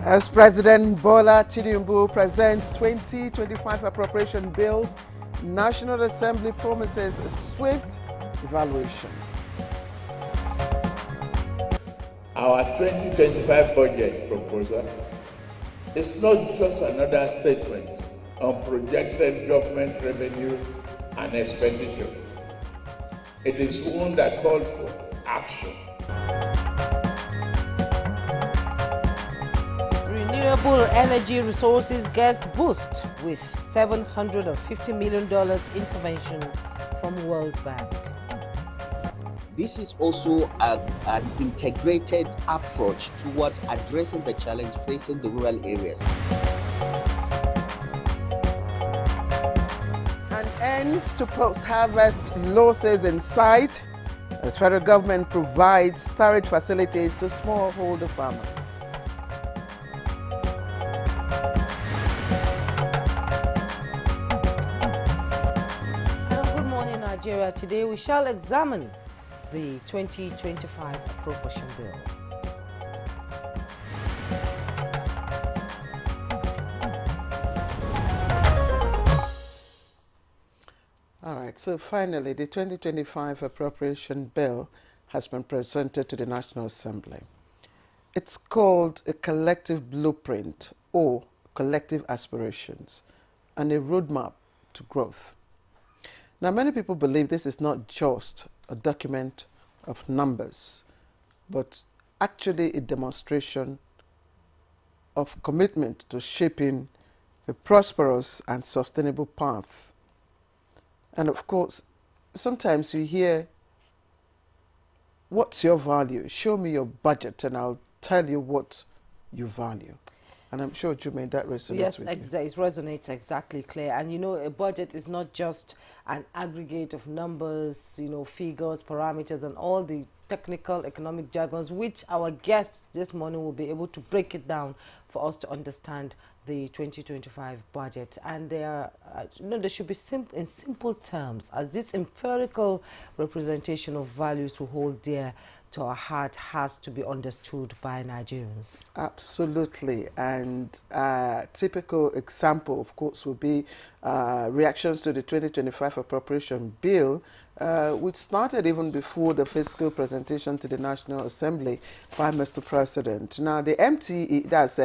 As President Bola Tinubu presents 2025 appropriation bill, National Assembly promises a swift evaluation. Our 2025 budget proposal is not just another statement on projected government revenue and expenditure. It is one that calls for action. Renewable energy resources gets boost with $750 million intervention from World Bank. This is also an integrated approach towards addressing the challenge facing the rural areas. An end to post-harvest losses in sight as federal government provides storage facilities to smallholder farmers. Good morning, Nigeria. Today we shall examine the 2025 appropriation bill. All right, so finally, the 2025 appropriation bill has been presented to the National Assembly. It's called a collective blueprint or collective aspirations and a roadmap to growth. Now, many people believe this is not just a document of numbers, but actually a demonstration of commitment to shaping a prosperous and sustainable path. And of course, sometimes you hear, what's your value? Show me your budget and I'll tell you what you value. And I'm sure, Jumaine, that resonates yes, with you. It resonates exactly, Claire. And you know, a budget is not just an aggregate of numbers, you know, figures, parameters, and all the technical economic jargons, which our guests this morning will be able to break it down for us to understand the 2025 budget. And they are, they should be in simple terms, as this empirical representation of values we hold dear to our heart has to be understood by Nigerians. Absolutely. And a typical example, of course, would be reactions to the 2025 appropriation bill, which started even before the fiscal presentation to the National Assembly by Mr. President. Now, the MTE, that's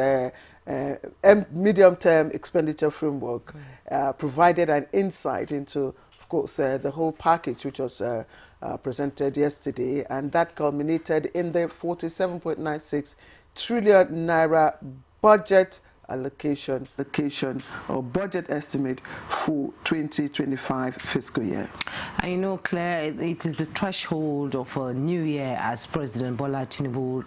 medium-term expenditure framework, provided an insight into, of course, the whole package, which was presented yesterday, and that culminated in the 47.96 trillion naira budget allocation or budget estimate for 2025 fiscal year. I know, Claire, it is the threshold of a new year as President Bola Tinubu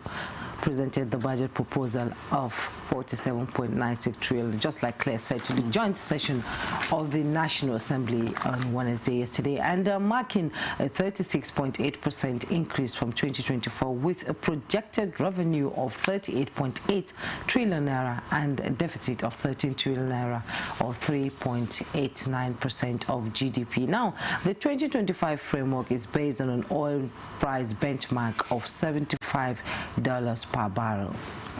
presented the budget proposal of 47.96 trillion, just like Claire said, to the joint session of the National Assembly on Wednesday yesterday, and marking a 36.8% increase from 2024 with a projected revenue of 38.8 trillion naira and a deficit of 13 trillion naira or 3.89% of GDP. Now, the 2025 framework is based on an oil price benchmark of $75 per barrel,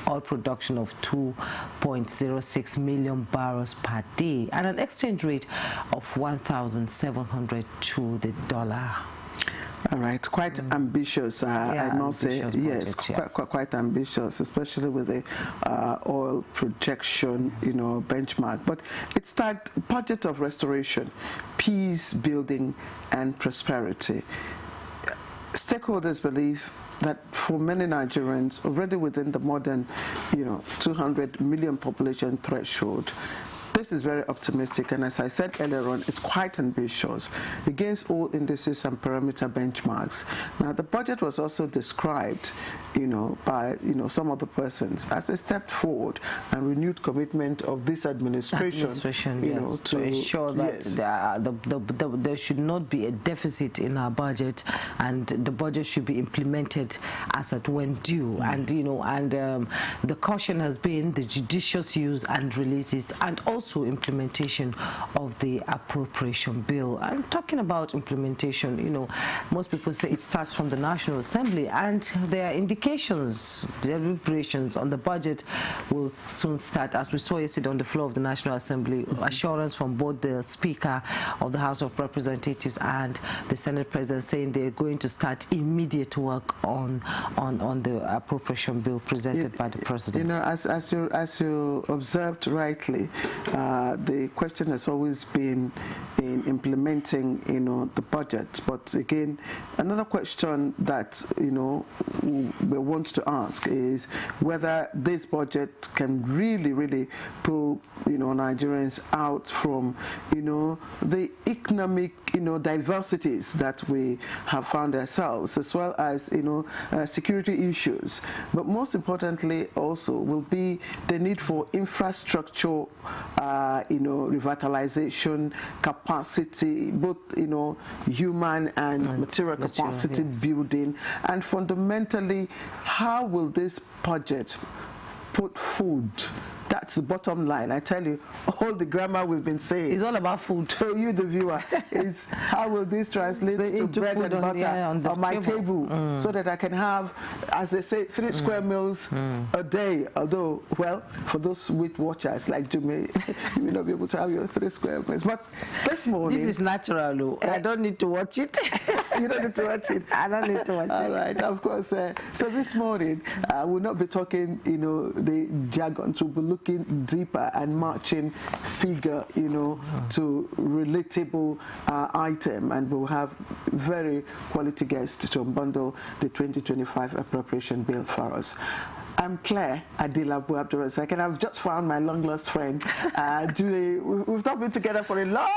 oil production of 2.06 million barrels per day, and an exchange rate of 1,700 to the dollar. All right, quite ambitious, I must say. Budget, yes, quite ambitious, especially with the oil projection, benchmark. But it's that budget of restoration, peace building, and prosperity. Stakeholders believe that for many Nigerians, already within the more than 200 million population threshold, this is very optimistic, and as I said earlier on, it's quite ambitious against all indices and parameter benchmarks. Now, the budget was also described, by some of the persons as a step forward and renewed commitment of this administration, to ensure that there should not be a deficit in our budget, and the budget should be implemented as at when due. And the caution has been the judicious use and releases, and also also implementation of the appropriation bill. And talking about implementation, you know, most people say it starts from the National Assembly, and there are indications, deliberations on the budget will soon start. As we saw yesterday on the floor of the National Assembly, assurance from both the Speaker of the House of Representatives and the Senate President saying they're going to start immediate work on the appropriation bill presented by the President. You know, as you observed rightly, the question has always been in implementing, you know, the budget. But again, another question that, you know, we want to ask is whether this budget can really pull, you know, Nigerians out from, you know, the economic, you know, diversities that we have found ourselves, as well as, you know, security issues. But most importantly also will be the need for infrastructure, you know, revitalization, capacity, both, you know, human and material capacity building, and fundamentally, how will this budget put food? That's the bottom line. I tell you, all the grammar we've been saying. It's all about food. So you, the viewer, is how will this translate to bread and butter on my table so that I can have, as they say, 3 square meals a day. Although, well, for those weight watchers like Jume, you may not be able to have your 3 square meals. But this morning... This is natural. I don't need to watch it. You don't need to watch it. I don't need to watch it. All right, of course. So this morning, we'll not be talking, you know, the jargon, to be looking deeper and matching figure, you know, to relatable item, and we'll have very quality guests to unbundle the 2025 appropriation bill for us. I'm Claire Adilabu Abdurrazak, and I've just found my long-lost friend, Julie. We've not been together for a long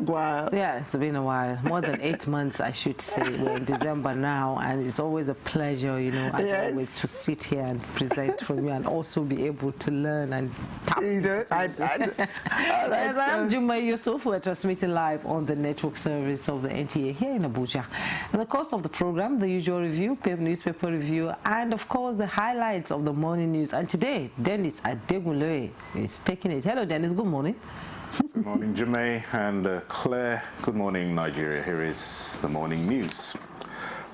while. Yeah, it's been a while. More than 8 months, I should say. We're in December now, and it's always a pleasure, you know, as always, to sit here and present from you and also be able to learn and tap. You know, Yes, I'm Jumai Yusuf. We're transmitting live on the network service of the NTA here in Abuja. In the course of the program, the usual review, newspaper review, and of course the highlights of the morning news. And today, Dennis Adegunle is taking it. Hello, Dennis. Good morning. Good morning, Jumai and Claire. Good morning, Nigeria. Here is the morning news.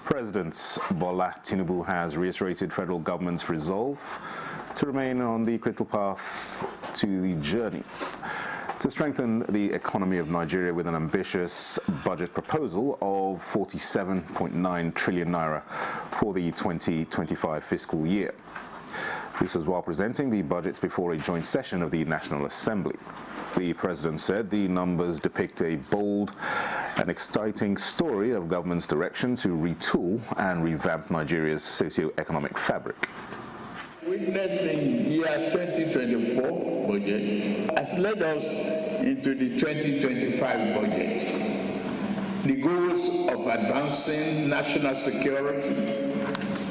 President Bola Tinubu has reiterated federal government's resolve to remain on the critical path to the journey to strengthen the economy of Nigeria with an ambitious budget proposal of 47.9 trillion naira for the 2025 fiscal year. This was while presenting the budgets before a joint session of the National Assembly. The president said the numbers depict a bold and exciting story of government's direction to retool and revamp Nigeria's socio-economic fabric. Witnessed in year 2024 budget has led us into the 2025 budget. The goals of advancing national security,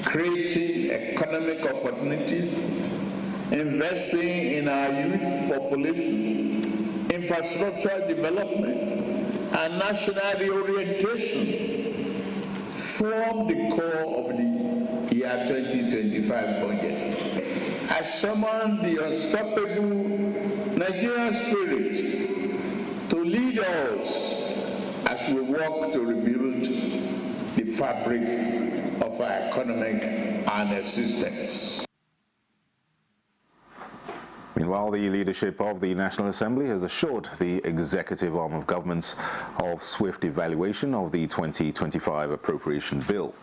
creating economic opportunities, investing in our youth population, infrastructure development, and national reorientation form the core of the year 2025 budget. I summon the unstoppable Nigerian spirit to lead us as we work to rebuild the fabric of our economic and existence. Meanwhile, the leadership of the National Assembly has assured the executive arm of government of swift evaluation of the 2025 appropriation bill.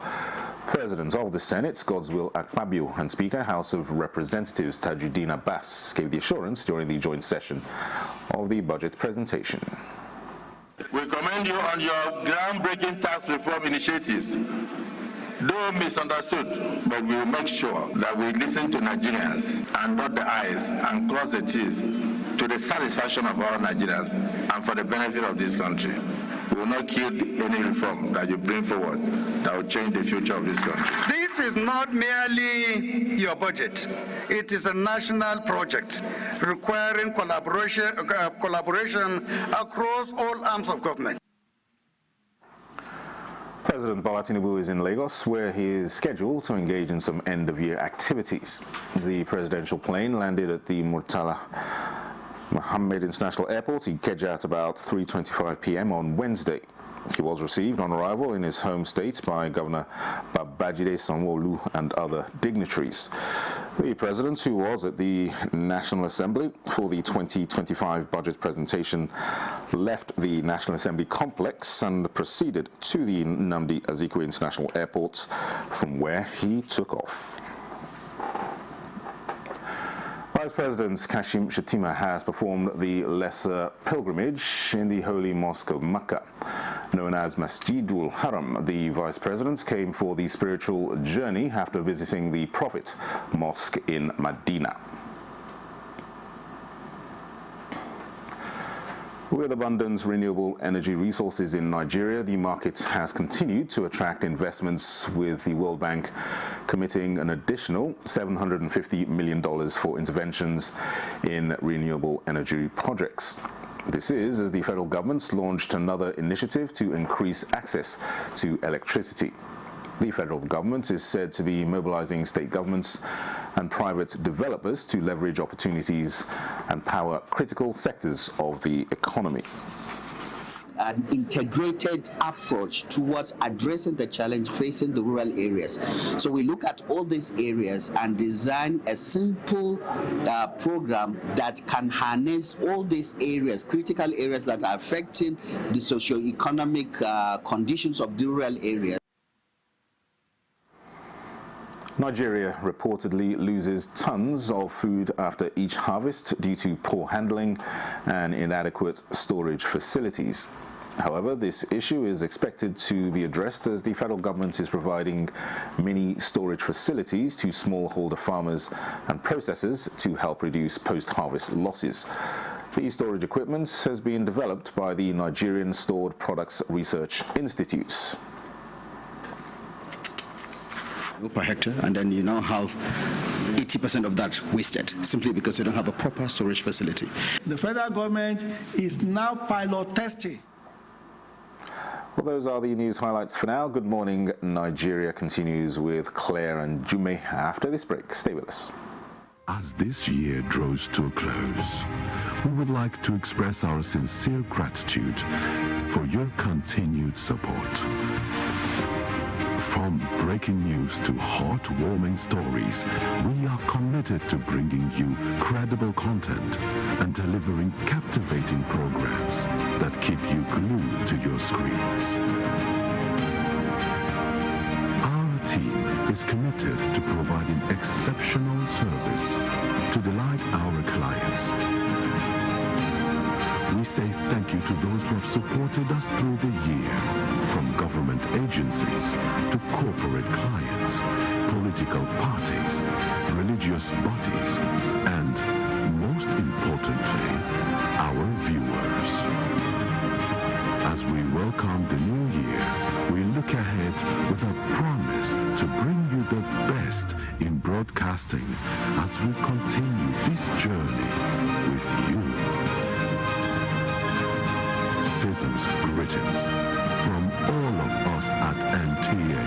President of the Senate, Godswill Akpabio, and Speaker, House of Representatives Tajuddin Abbas gave the assurance during the joint session of the budget presentation. We commend you on your groundbreaking tax reform initiatives. Though misunderstood, but we will make sure that we listen to Nigerians and dot the I's and cross the T's to the satisfaction of all Nigerians and for the benefit of this country. We will not kill any reform that you bring forward that will change the future of this country. This is not merely your budget. It is a national project requiring collaboration across all arms of government. President Bola Tinubu is in Lagos, where he is scheduled to engage in some end-of-year activities. The presidential plane landed at the Murtala Mohammed International Airport, Ikeja, at about 3:25 p.m. on Wednesday. He was received on arrival in his home state by Governor Babajide Sanwo-Olu and other dignitaries. The president, who was at the National Assembly for the 2025 budget presentation, left the National Assembly complex and proceeded to the Nnamdi Azikiwe International Airport, from where he took off. Vice President Kashim Shettima has performed the Lesser Pilgrimage in the Holy Mosque of Mecca. Known as Masjidul Haram, the Vice President came for the spiritual journey after visiting the Prophet Mosque in Medina. With abundant renewable energy resources in Nigeria, the market has continued to attract investments, with the World Bank committing an additional $750 million for interventions in renewable energy projects. This is as the federal government's launched another initiative to increase access to electricity. The federal government is said to be mobilizing state governments and private developers to leverage opportunities and power critical sectors of the economy. An integrated approach towards addressing the challenge facing the rural areas. So we look at all these areas and design a simple program that can harness all these areas, critical areas that are affecting the socio-economic conditions of the rural areas. Nigeria reportedly loses tons of food after each harvest due to poor handling and inadequate storage facilities. However, this issue is expected to be addressed as the federal government is providing mini storage facilities to smallholder farmers and processors to help reduce post-harvest losses. The storage equipment has been developed by the Nigerian Stored Products Research Institute. Per hectare, and then you now have 80% of that wasted simply because you don't have a proper storage facility. The federal government is now pilot testing. Well, those are the news highlights for now. Good morning, Nigeria continues with Claire and Jume after this break. Stay with us. As this year draws to a close, we would like to express our sincere gratitude for your continued support. From breaking news to heartwarming stories, we are committed to bringing you credible content and delivering captivating programs that keep you glued to your screens. Our team is committed to providing exceptional service to delight our clients. We say thank you to those who have supported us through the year, from government agencies to corporate clients, political parties, religious bodies, and, most importantly, our viewers. As we welcome the new year, we look ahead with a promise to bring you the best in broadcasting as we continue this journey with you. Season's greetings from all of us at NTA.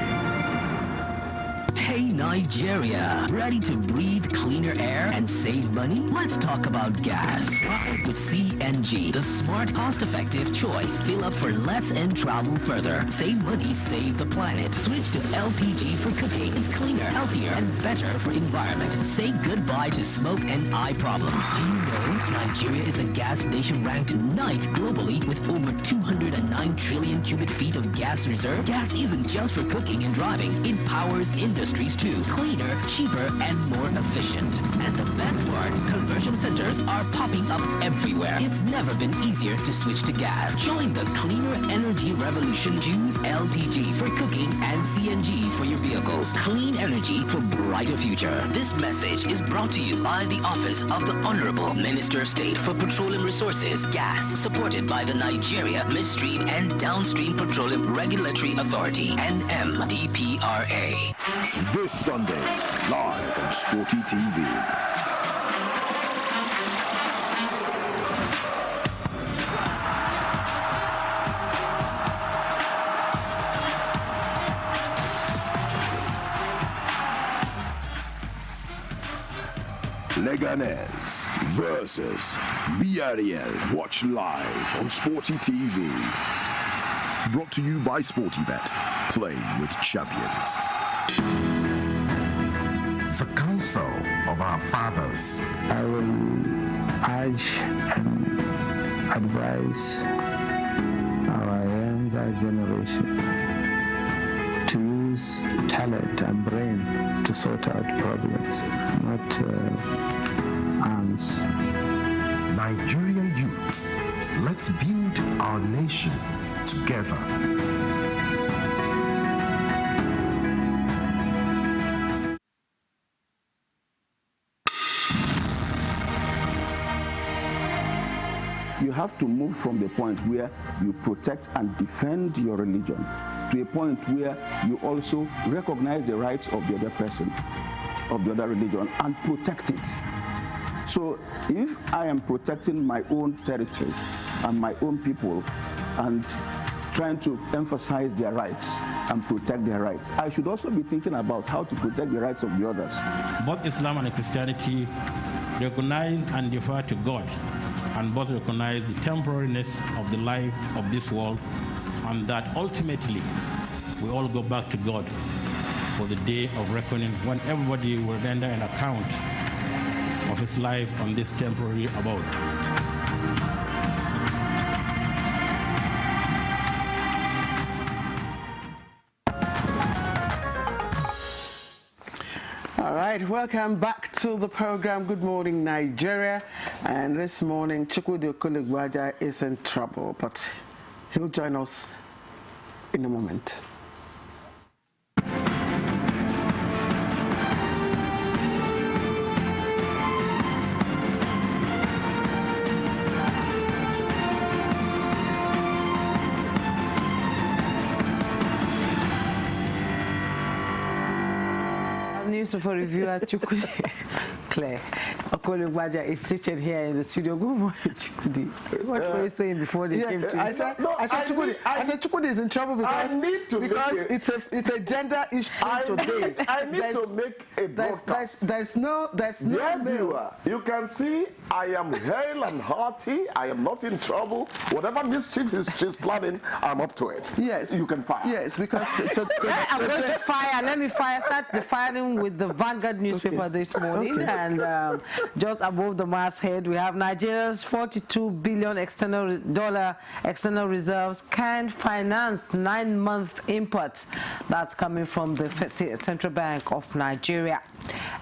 Hey Nigeria, ready to breathe cleaner air and save money? Let's talk about gas. Drive with CNG, the smart, cost-effective choice. Fill up for less and travel further. Save money, save the planet. Switch to LPG for cooking. It's cleaner, healthier, and better for environment. Say goodbye to smoke and eye problems. Do you know Nigeria is a gas nation ranked 9th globally with over 209 trillion cubic feet of gas reserve? Gas isn't just for cooking and driving. It powers industries too. Cleaner, cheaper, and more efficient. And the best part, conversion centers are popping up everywhere. It's never been easier to switch to gas. Join the cleaner energy revolution. Choose LPG for cooking and CNG for your vehicles. Clean energy for brighter future. This message is brought to you by the Office of the Honorable Minister of State for Petroleum Resources, Gas, supported by the Nigeria Midstream and Downstream Petroleum Regulatory Authority, NMDPRA. This Sunday, live on Sporty TV. Leganes versus BRL. Watch live on Sporty TV. Brought to you by SportyBet. Play with champions. The counsel of our fathers. I will urge and advise our younger generation to use talent and brain to sort out problems, not arms. Nigerian youths, let's build our nation together. You have to move from the point where you protect and defend your religion to a point where you also recognize the rights of the other person, of the other religion, and protect it. So if I am protecting my own territory and my own people and trying to emphasize their rights and protect their rights, I should also be thinking about how to protect the rights of the others. Both Islam and Christianity recognize and defer to God, and both recognize the temporariness of the life of this world, and that ultimately we all go back to God for the day of reckoning, when everybody will render an account of his life on this temporary abode. All right, welcome back to the program. Good morning, Nigeria. And this morning, Chukwudi Okoligwaja is in trouble, but he'll join us in a moment. Newspaper reviewer Chukwudi Claire Okoligwaja is sitting here in the studio. Good morning, Chukwudi. What were you saying before they came to you? I said Chukwudi is in trouble because it's a gender issue today. I need to make a broadcast. There's no viewer. You can see I am hale and hearty. I am not in trouble. Whatever mischief she's planning, I'm up to it. Yes, you can fire. Yes, because I'm going to fire. Let me start the firing with the Vanguard newspaper this morning. Okay. And just above the masthead, we have Nigeria's $42 billion external reserves can finance 9-month imports. That's coming from the Central Bank of Nigeria.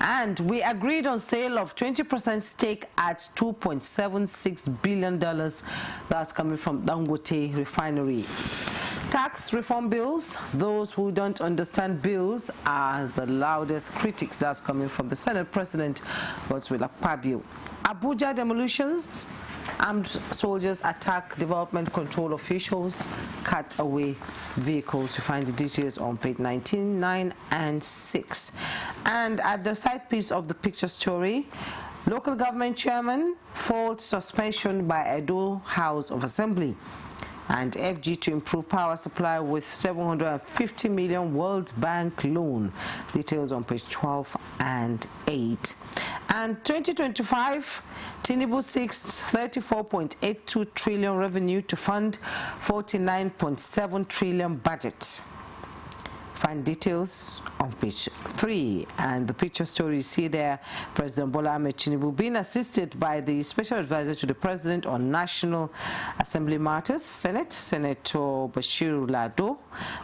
And we agreed on sale of 20% stake at $2.76 billion. That's coming from Dangote Refinery. Tax reform bills. Those who don't understand bills are the loudest critics. That's coming from the Senate President, Godswill Akpabio. Abuja demolitions. Armed soldiers attack development control officials, cut away vehicles. You find the details on page 19, 9, and 6. And at the side piece of the picture story, local government chairman faults suspension by Edo House of Assembly. And FG to improve power supply with $750 million World Bank loan. Details on page 12 and 8. And 2025, Tinubu seeks 34.82 trillion revenue to fund 49.7 trillion budget. Find details on page 3. And the picture story you see there, President Bola Ahmed Tinubu being assisted by the Special Advisor to the President on National Assembly Matters, Senator Bashir Lado,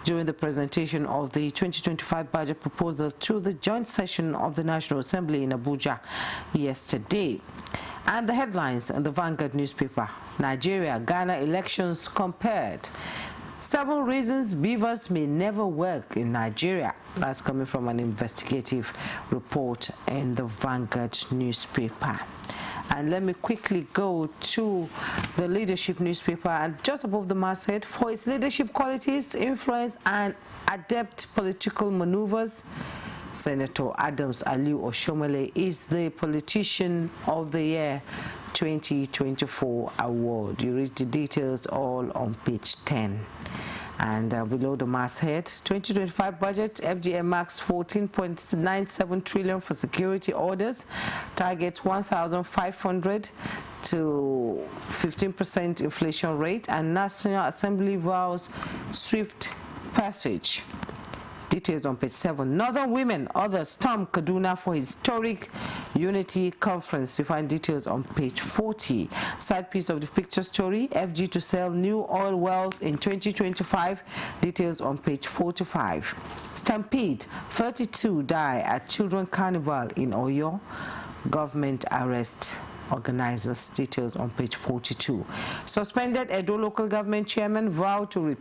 during the presentation of the 2025 budget proposal to the joint session of the National Assembly in Abuja yesterday. And the headlines in the Vanguard newspaper: Nigeria-Ghana elections compared. 7 reasons beavers may never work in Nigeria. That's coming from an investigative report in the Vanguard newspaper. And let me quickly go to the Leadership newspaper, and just above the masthead, for its leadership qualities, influence, and adept political maneuvers, Senator Adams Aliu Oshomole is the Politician of the Year 2024 award. You read the details all on page 10. And below the masthead, 2025 budget, FGM marks 14.97 trillion for security orders, target 1,500 to 15% inflation rate, and National Assembly vows swift passage. Details on page 7. Northern women, others storm Kaduna for historic unity conference. You find details on page 40. Side piece of the picture story, FG to sell new oil wells in 2025. Details on page 45. Stampede, 32 die at Children Carnival in Oyo. Government arrest organizers. Details on page 42. Suspended Edo local government chairman vowed to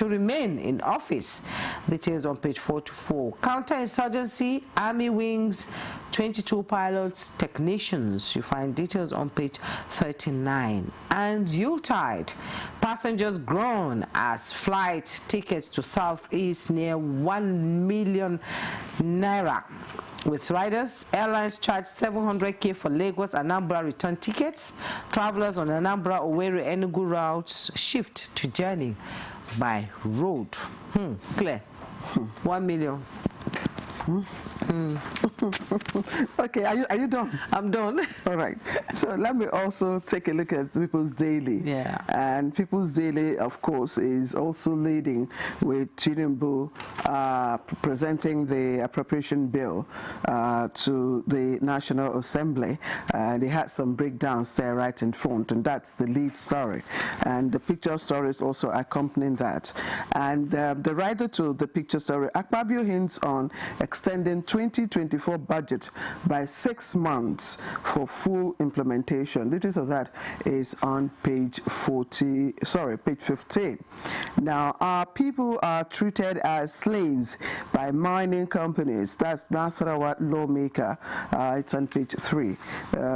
remain in office. Details on page 44. Counterinsurgency, army wings, 22 pilots, technicians. You find details on page 39. And Yuletide, passengers groan as flight tickets to Southeast near 1 million naira. With riders, airlines charge 700k for Lagos Anambra return tickets. Travelers on Anambra Owerri Enugu routes shift to journey by road. Claire, 1 million. Okay, are you done? I'm done. All right. So let me also take a look at People's Daily. Yeah. And People's Daily, of course, is also leading with Tinubu presenting the appropriation bill to the National Assembly. They had some breakdowns there right in front, and that's the lead story. And the picture story is also accompanying that. And the writer to the picture story, Akpabio, hints on extending 2024 budget by 6 months for full implementation. Details of that is on page 15. Now, our people are treated as slaves by mining companies. That's Nasarawa lawmaker. It's on page 3.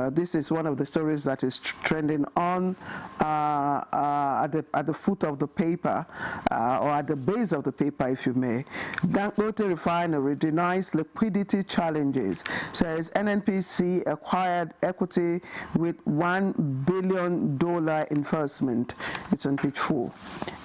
This is one of the stories that is trending on at the foot of the paper, or at the base of the paper, if you may. Dangote Refinery denies liquidity challenges, says NNPC acquired equity with $1 billion investment. It's on page 4.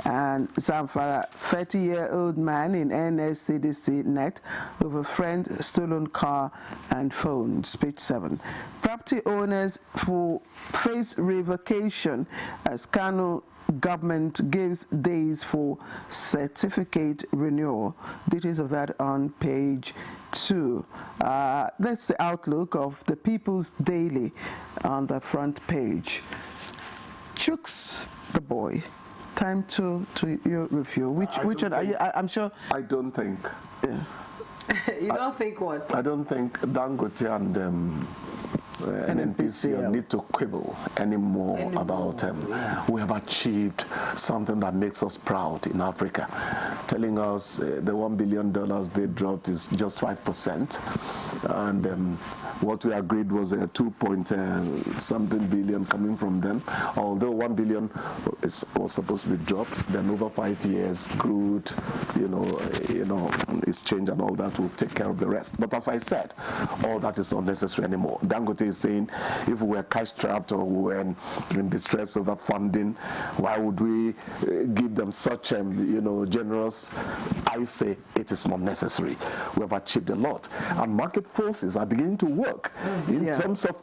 And Zamfara, 30-year-old man in NSCDC net over friend, stolen car and phones. Page 7. Property owners face revocation as Kano government gives days for certificate renewal. Details of that on page 2. That's the outlook of the People's Daily on the front page. Chooks the boy. Time to your review. Which one are you? I'm sure. I don't think. Yeah. You don't think what? I don't think Dangote and NNPC need to quibble anymore about we have achieved something that makes us proud in Africa. Telling us the $1 billion they dropped is just 5%, and what we agreed was 2-point-something billion coming from them. Although 1 billion was supposed to be dropped, then over 5 years, crude, exchange and all that will take care of the rest. But as I said, all that is unnecessary anymore. Dangote is saying if we were cash trapped or we were in distress over funding, why would we give them such generous? I say it is not necessary. We have achieved a lot, and market forces are beginning to work in terms of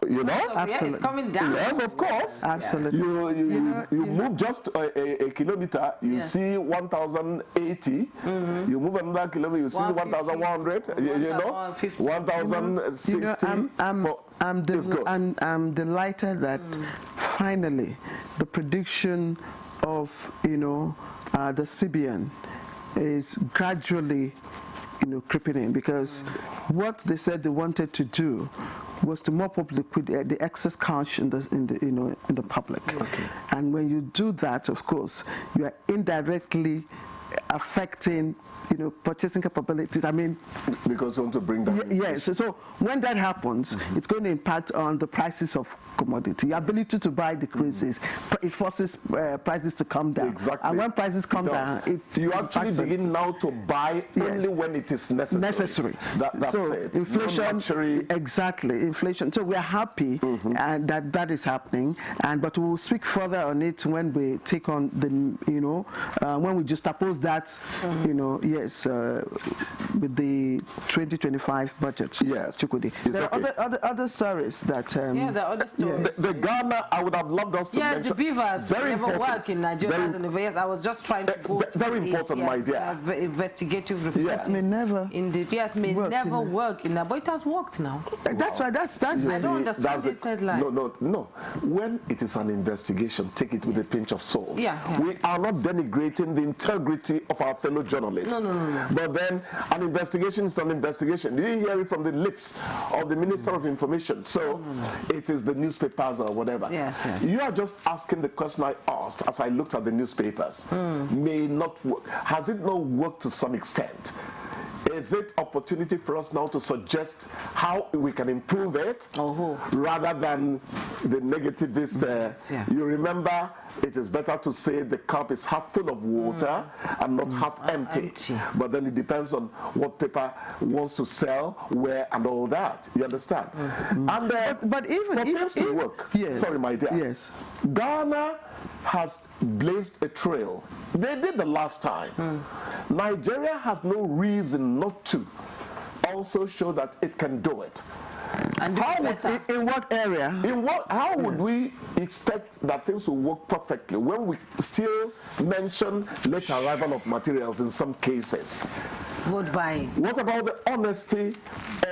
Absolutely. It's coming down. Yes, of course. Absolutely. You move just a kilometer, you see 1,080. You move another kilometer, you see 1,100. 1,060. I'm delighted that finally the prediction of the CBN is gradually creeping in, because what they said they wanted to do was to mop up the excess cash in the public. And when you do that, of course, you are indirectly affecting, you know, purchasing capabilities. I mean, because you want to bring that. Yes. So when that happens, it's going to impact on the prices of commodity. Your ability to buy decreases. It forces prices to come down. Exactly. And when prices come down, you actually begin now to buy only when it is necessary. That's so it. Inflation. Exactly. Inflation. So we are happy and that is happening. But we'll speak further on it when we take on the, you know, when we just oppose that, you know, yes, with the 2025 budget. Yes. Chukwudi. There are other stories that. Yeah, there are other stories. The Ghana, I would have loved us to mention. Yes, the beavers never work in Nigeria. Yes, I was just trying to go. Very important, my dear. Investigative report. Yes. May never. Indeed, yes, may never work in that, but it has worked now. That's right. That's. I don't understand this headline. No. When it is an investigation, take it with a pinch of salt. Yeah. We are not denigrating the integrity of our fellow journalists. No. But then an investigation is an investigation. You didn't hear it from the lips of the Minister of Information. So it is the newspapers or whatever. Yes. You are just asking the question I asked as I looked at the newspapers. May not work. Has it not worked to some extent? Is it opportunity for us now to suggest how we can improve it rather than the negativist? Yes. You remember, it is better to say the cup is half full of water and not half empty. But then it depends on what paper wants to sell, where, and all that. You understand? And but even for things to work, sorry, my dear. Yes. Ghana has blazed a trail. They did the last time. Nigeria has no reason not to also show that it can do it. And in what area? How would we expect that things will work perfectly when we still mention late arrival of materials in some cases? Vote buying. What about the honesty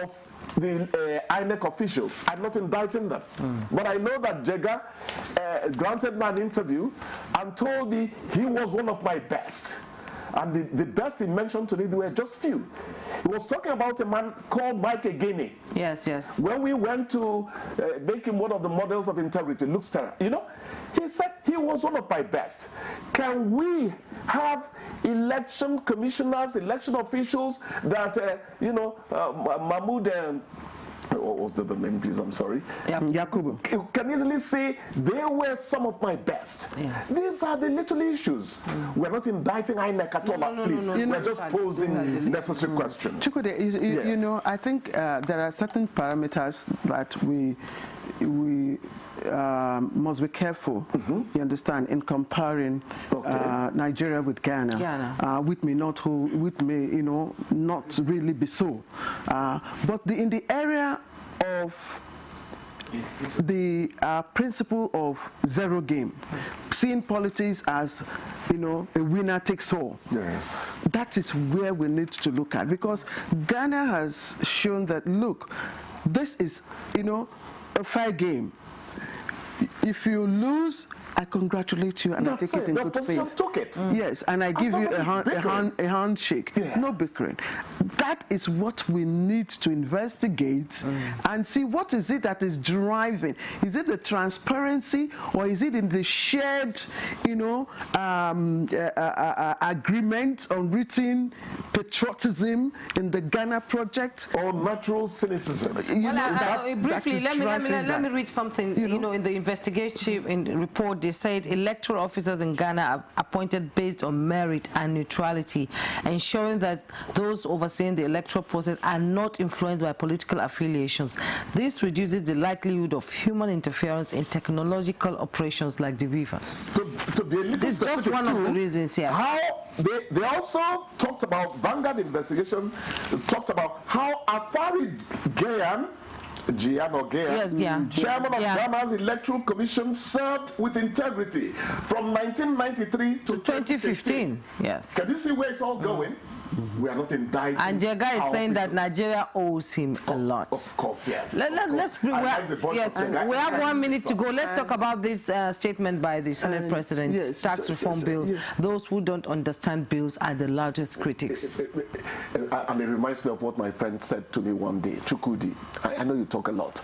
of the INEC officials? I'm not indicting them. But I know that Jega granted me an interview and told me he was one of my best. And the best he mentioned to me, there were just few. He was talking about a man called Mike Egeni. Yes. When we went to make him one of the models of integrity, Luke Stera, you know, he said he was one of my best. Can we have election commissioners, election officials that, Mahmoud... what was the name, please? I'm sorry. Yakubu. You can easily say they were some of my best. Yes. These are the little issues. We're not indicting INEC at all, please. We're just posing necessary questions. Chukwudi, you know, I think there are certain parameters that we must be careful, you understand, in comparing Nigeria with Ghana. Which may not really be so. But in the area of the principle of zero game, seeing politics as, you know, a winner takes all. Yes. That is where we need to look at, because Ghana has shown that, look, this is, you know, a fair game. If you lose, I congratulate you and I take it in good faith. Took it. Yes, and I give you a handshake. Yes. No bickering. That is what we need to investigate and see what is it that is driving. Is it the transparency, or is it in the shared, you know, agreement on written patriotism in the Ghana project, or natural cynicism? Briefly, let me read something. You know, in the investigative report, they said electoral officers in Ghana are appointed based on merit and neutrality, ensuring that those overseeing the electoral process are not influenced by political affiliations. This reduces the likelihood of human interference in technological operations like the beavers. To be a little this is just one of the reasons here. How they also talked about Vanguard investigation, talked about how Afari Gyan, chairman of Ghana's Electoral Commission, served with integrity from 1993 to 2015. Yes. Can you see where it's all going? We are not indicting. And Jega is saying that people. Nigeria owes him a lot. Of course, yes. Let's we have 1 minute to go. Let's talk about this statement by the Senate President. Yes, tax reform bills. yes. Those who don't understand bills are the largest critics. And it reminds me of what my friend said to me one day, Chukudi. I know you talk a lot,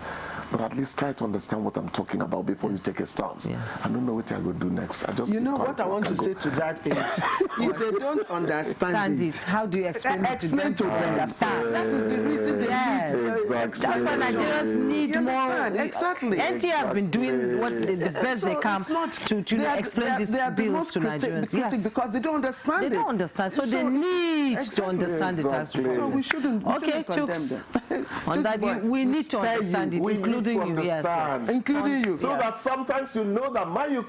but at least try to understand what I'm talking about before you take a stance. Yes. I don't know what I'm going to do next. I just You know what I want to say to that is, if they don't understand it, how do you explain it to them to understand? That is the reason they need to. Exactly. That's why Nigerians need You more. understand? Exactly. NT has been doing what the best they can to explain these bills to Nigerians. Yes. Because they don't understand They don't understand, so they need to understand the tax reform. So we shouldn't. Okay, Chooks. On that, we need to understand it, including you. Yes, including you, so yes. that sometimes you know that man you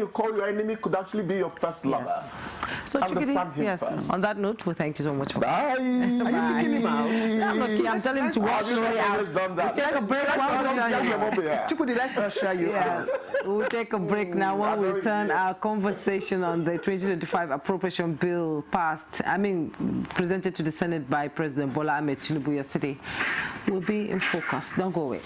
call your enemy could actually be your first lover. Yes. So, Understand Chukidi, him yes. first. On that note, we thank you so much for. Bye. Are you kicking him out? I'm not kidding. I'm telling him to wash your way out. We'll take a break. Chukudi, let's usher you out. We'll take a break now. When we return, our conversation on the 2025 appropriation bill presented to the Senate by President Bola Ahmed Tinubu yesterday will be in focus. Don't go away.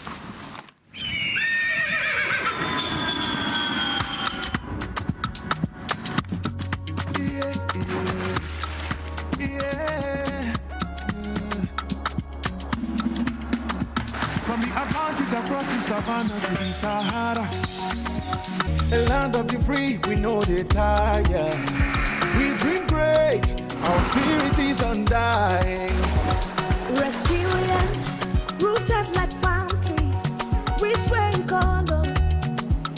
From the Atlantic across the savannah to the Sahara, a land of the free, we know they tire. We dream great, our spirit is undying. Resilient, rooted like palm tree, we sway in colors,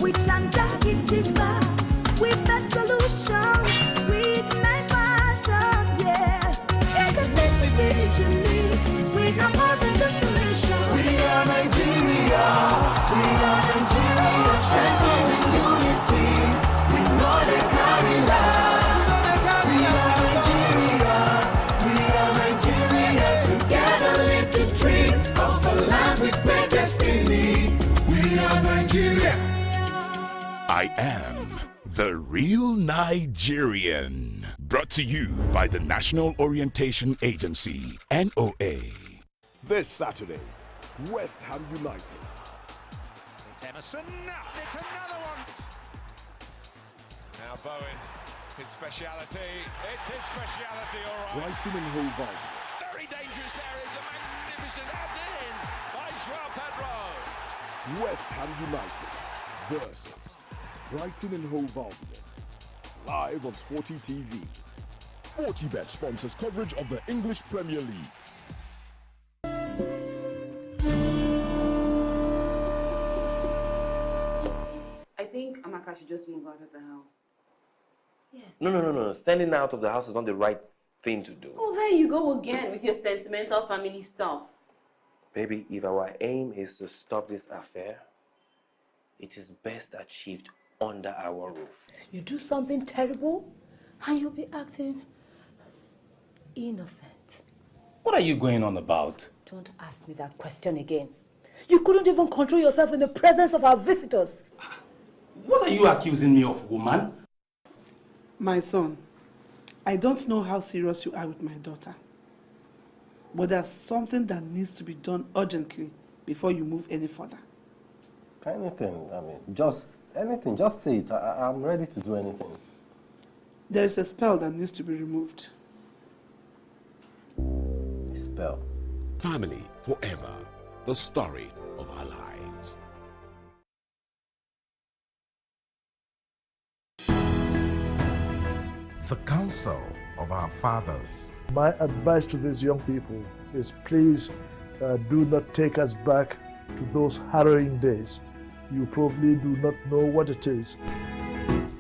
with undoubted demand. We make solutions, we ignite passion, yeah. Ethnicity is unique, we have more than just a nation. We are Nigeria, strengthened in unity. We know they carry lives. We are Nigeria, together live the dream of a land with great destiny. We are Nigeria. I am the real Nigerian. Brought to you by the National Orientation Agency, NOA. This Saturday, West Ham United. It's Emerson. It's another one. Now Bowen, his speciality. It's his speciality, all right. Brighton and Hove Albion. Very dangerous areas. A magnificent head in by João Pedro. West Ham United versus Brighton and Hove Albion. Live on Sporty TV. Sportybet sponsors coverage of the English Premier League. I think Amaka should just move out of the house. Yes. No. Standing out of the house is not the right thing to do. Oh, there you go again with your sentimental family stuff. Baby, if our aim is to stop this affair, it is best achieved under our roof. You do something terrible and you'll be acting innocent. What are you going on about? Don't ask me that question again. You couldn't even control yourself in the presence of our visitors. What are you accusing me of, woman? My son, I don't know how serious you are with my daughter, but there's something that needs to be done urgently before you move any further. Anything, just anything, just say it. I'm ready to do anything. There is a spell that needs to be removed. A spell? Family forever. The story of our lives. The counsel of our fathers. My advice to these young people is please do not take us back to those harrowing days. You probably do not know what it is.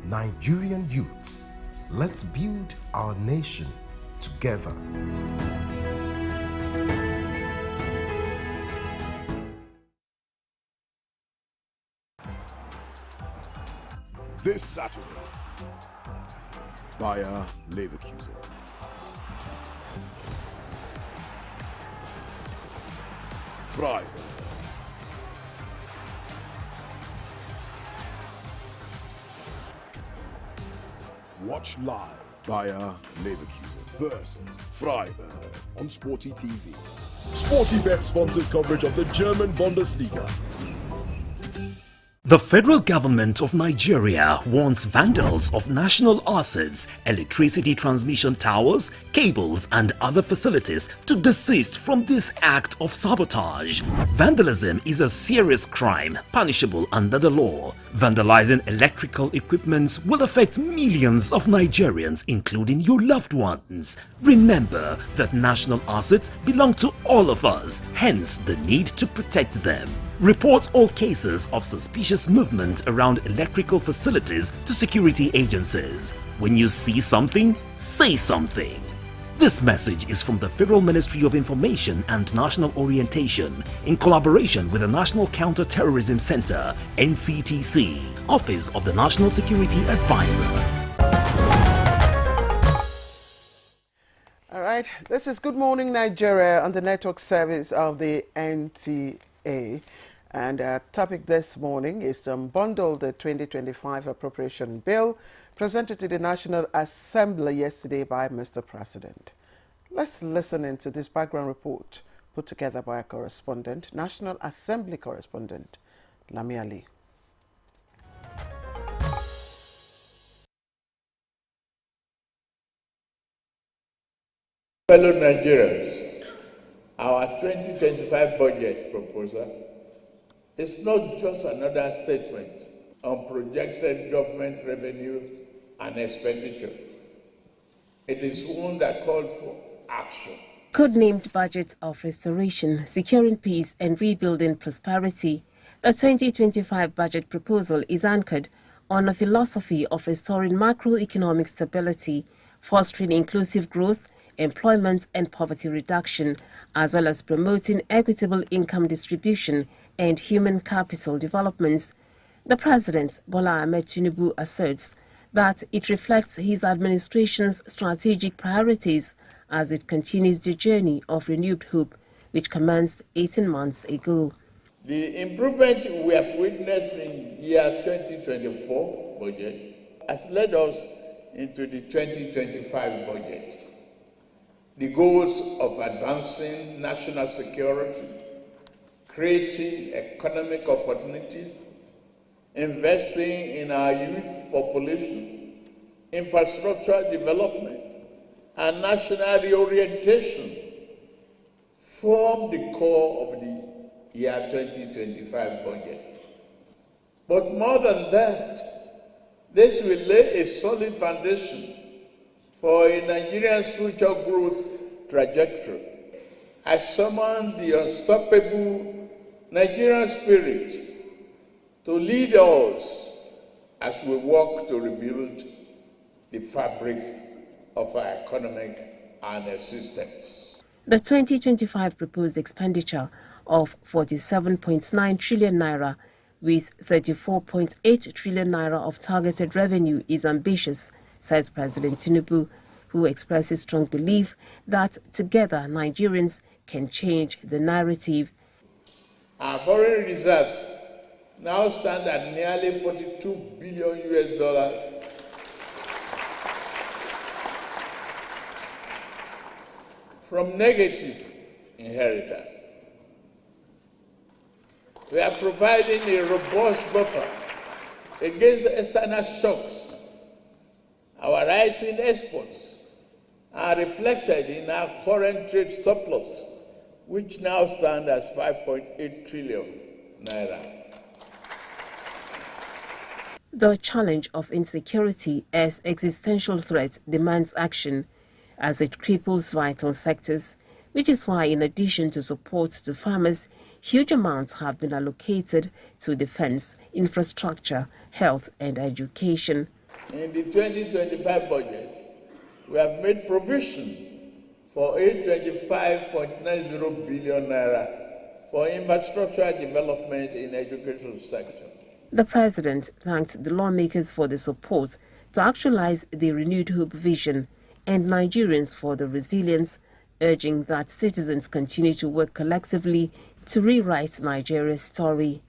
Nigerian youths, let's build our nation together. This Saturday, Bayer Leverkusen. Freiburg. Watch live Bayer Leverkusen. versus Freiburg on Sporty TV. Sporty Bet sponsors coverage of the German Bundesliga. The federal government of Nigeria warns vandals of national assets, electricity transmission towers, cables and other facilities to desist from this act of sabotage. Vandalism is a serious crime punishable under the law. Vandalizing electrical equipment will affect millions of Nigerians, including your loved ones. Remember that national assets belong to all of us, hence the need to protect them. Report all cases of suspicious movement around electrical facilities to security agencies. When you see something, say something. This message is from the Federal Ministry of Information and National Orientation in collaboration with the National Counter-Terrorism Center, NCTC, Office of the National Security Advisor. All right, this is Good Morning Nigeria on the network service of the NTA. And our topic this morning is to unbundle the 2025 appropriation bill presented to the National Assembly yesterday by Mr. President. Let's listen into this background report put together by our correspondent, National Assembly correspondent, Lami Ali. Fellow Nigerians, our 2025 budget proposal is not just another statement on projected government revenue and expenditure. It is one that called for action. Codenamed Budget of Restoration, Securing Peace and Rebuilding Prosperity, the 2025 budget proposal is anchored on a philosophy of restoring macroeconomic stability, fostering inclusive growth, employment and poverty reduction, as well as promoting equitable income distribution and human capital developments. The President, Bola Ahmed Tinubu, asserts that it reflects his administration's strategic priorities as it continues the journey of renewed hope, which commenced 18 months ago. The improvement we have witnessed in year 2024 budget has led us into the 2025 budget. The goals of advancing national security, creating economic opportunities, investing in our youth population, infrastructure development, and national reorientation form the core of the year 2025 budget. But more than that, this will lay a solid foundation for a Nigerian's future growth trajectory. I summon the unstoppable Nigerian spirit to lead us as we work to rebuild the fabric of our economic and existence. The 2025 proposed expenditure of 47.9 trillion naira with 34.8 trillion naira of targeted revenue is ambitious, says President Tinubu, who expresses strong belief that together Nigerians can change the narrative. Our foreign reserves now stand at nearly $42 billion from negative inheritance. We are providing a robust buffer against external shocks. Our rising exports are reflected in our current trade surplus, which now stand at 5.8 trillion naira. The challenge of insecurity as existential threat demands action as it cripples vital sectors, which is why, in addition to support to farmers, huge amounts have been allocated to defense, infrastructure, health and education. In the 2025 budget, we have made provision for 825.90 billion naira for infrastructure development in the education sector. The President thanked the lawmakers for the support to actualize the renewed hope vision and Nigerians for the resilience, urging that citizens continue to work collectively to rewrite Nigeria's story.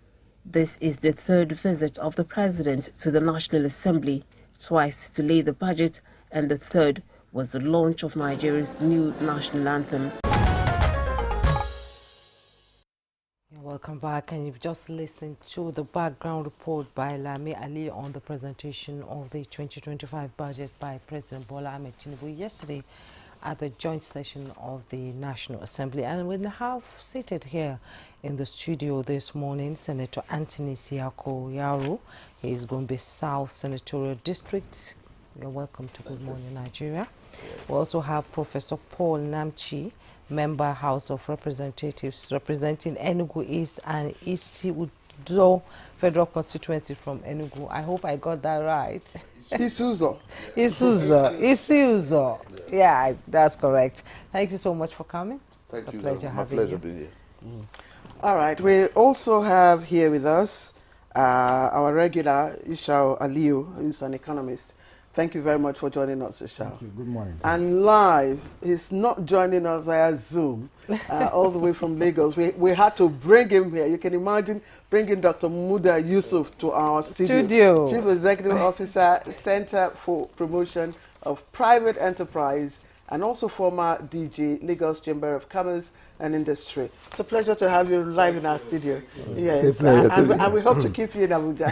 This is the third visit of the President to the National Assembly, twice to lay the budget and the third was the launch of Nigeria's new national anthem. Welcome back, and you've just listened to the background report by Lami Ali on the presentation of the 2025 budget by President Bola Ahmed Tinubu yesterday at the joint session of the National Assembly. And we have seated here in the studio this morning Senator Anthony Siako Yaro. He is Gombe South Senatorial District. You're welcome to Good Morning Nigeria. We also have Professor Paul Namchi, Member House of Representatives representing Enugu East and Isi Udo Federal Constituency from Enugu. I hope I got that right. Isuzo. Isuzo. Isuzo. Yeah, that's correct. Thank you so much for coming. Thank you. It's a pleasure having you. Being here. All right, we also have here with us our regular Ishao Aliu, who's an economist. Thank you very much for joining us, Ishao. Thank you. Good morning. And live, he's not joining us via Zoom, all the way from Lagos. We had to bring him here. You can imagine bringing Dr. Muda Yusuf to our studio. Chief Executive Officer, Center for Promotion of Private Enterprise, and also former DG, Lagos Chamber of Commerce and Industry. It's a pleasure to have you live in our studio. Yes, it's a pleasure and we hope to keep you in Abuja.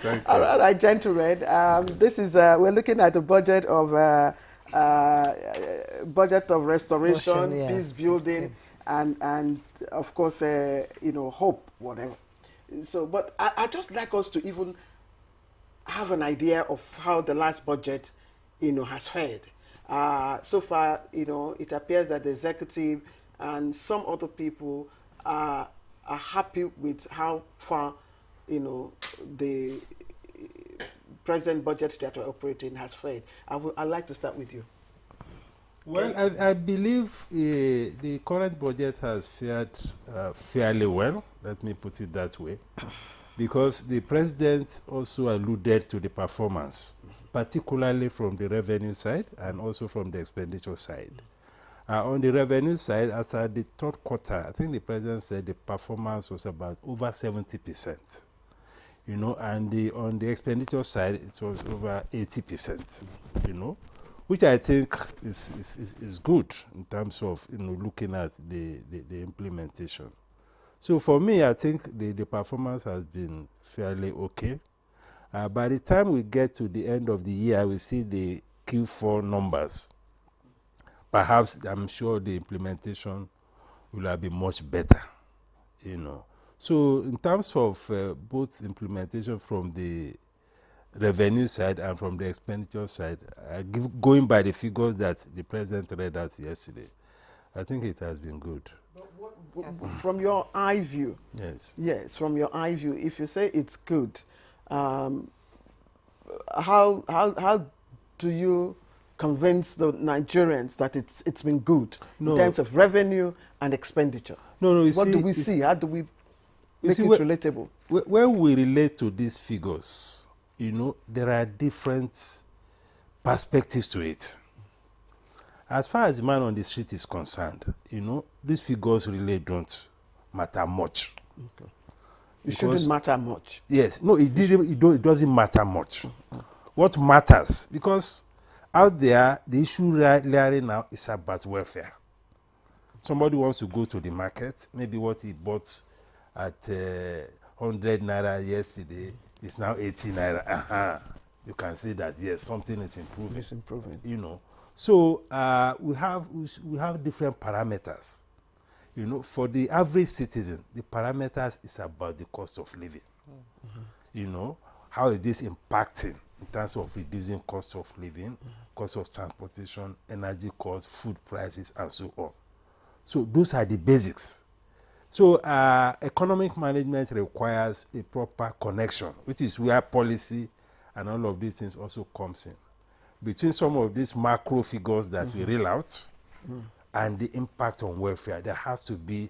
Thank you. All right, gentlemen. This is we're looking at the budget of restoration, yes, peace building, and of course, hope, whatever. So, but I just like us to even have an idea of how the last budget, has fared. So far, it appears that the executive and some other people are happy with how far, the present budget that we're operating has fared. I'd like to start with you. Well, I believe the current budget has fared fairly well, let me put it that way, because the president also alluded to the performance, particularly from the revenue side and also from the expenditure side. On the revenue side, as at the third quarter, I think the president said the performance was about over 70%. And on the expenditure side, it was over 80%, which I think is good in terms of, looking at the implementation. So for me, I think the performance has been fairly okay. By the time we get to the end of the year, we see the Q4 numbers. Perhaps, I'm sure the implementation will have been much better, So in terms of both implementation from the revenue side and from the expenditure side, going by the figures that the president read out yesterday, I think it has been good. From your eye view, yes, from your eye view, if you say it's good, how do you convince the Nigerians that it's been good in terms of revenue and expenditure? What do we see? How do we make it relatable? When we relate to these figures, there are different perspectives to it. As far as the man on the street is concerned, these figures really don't matter much. Okay. It shouldn't matter much. Yes. No, it doesn't matter much. What matters, because out there, the issue really now is about welfare. Somebody wants to go to the market, maybe what he bought at 100 naira yesterday is now 80 naira. You can see that, yes, something is improving. It's improving. So we have different parameters. For the average citizen, the parameters is about the cost of living. How is this impacting in terms of reducing cost of living, cost of transportation, energy costs, food prices, and so on. So those are the basics. So economic management requires a proper connection, which is where policy and all of these things also comes in. Between some of these macro figures that we reel out and the impact on welfare, there has to be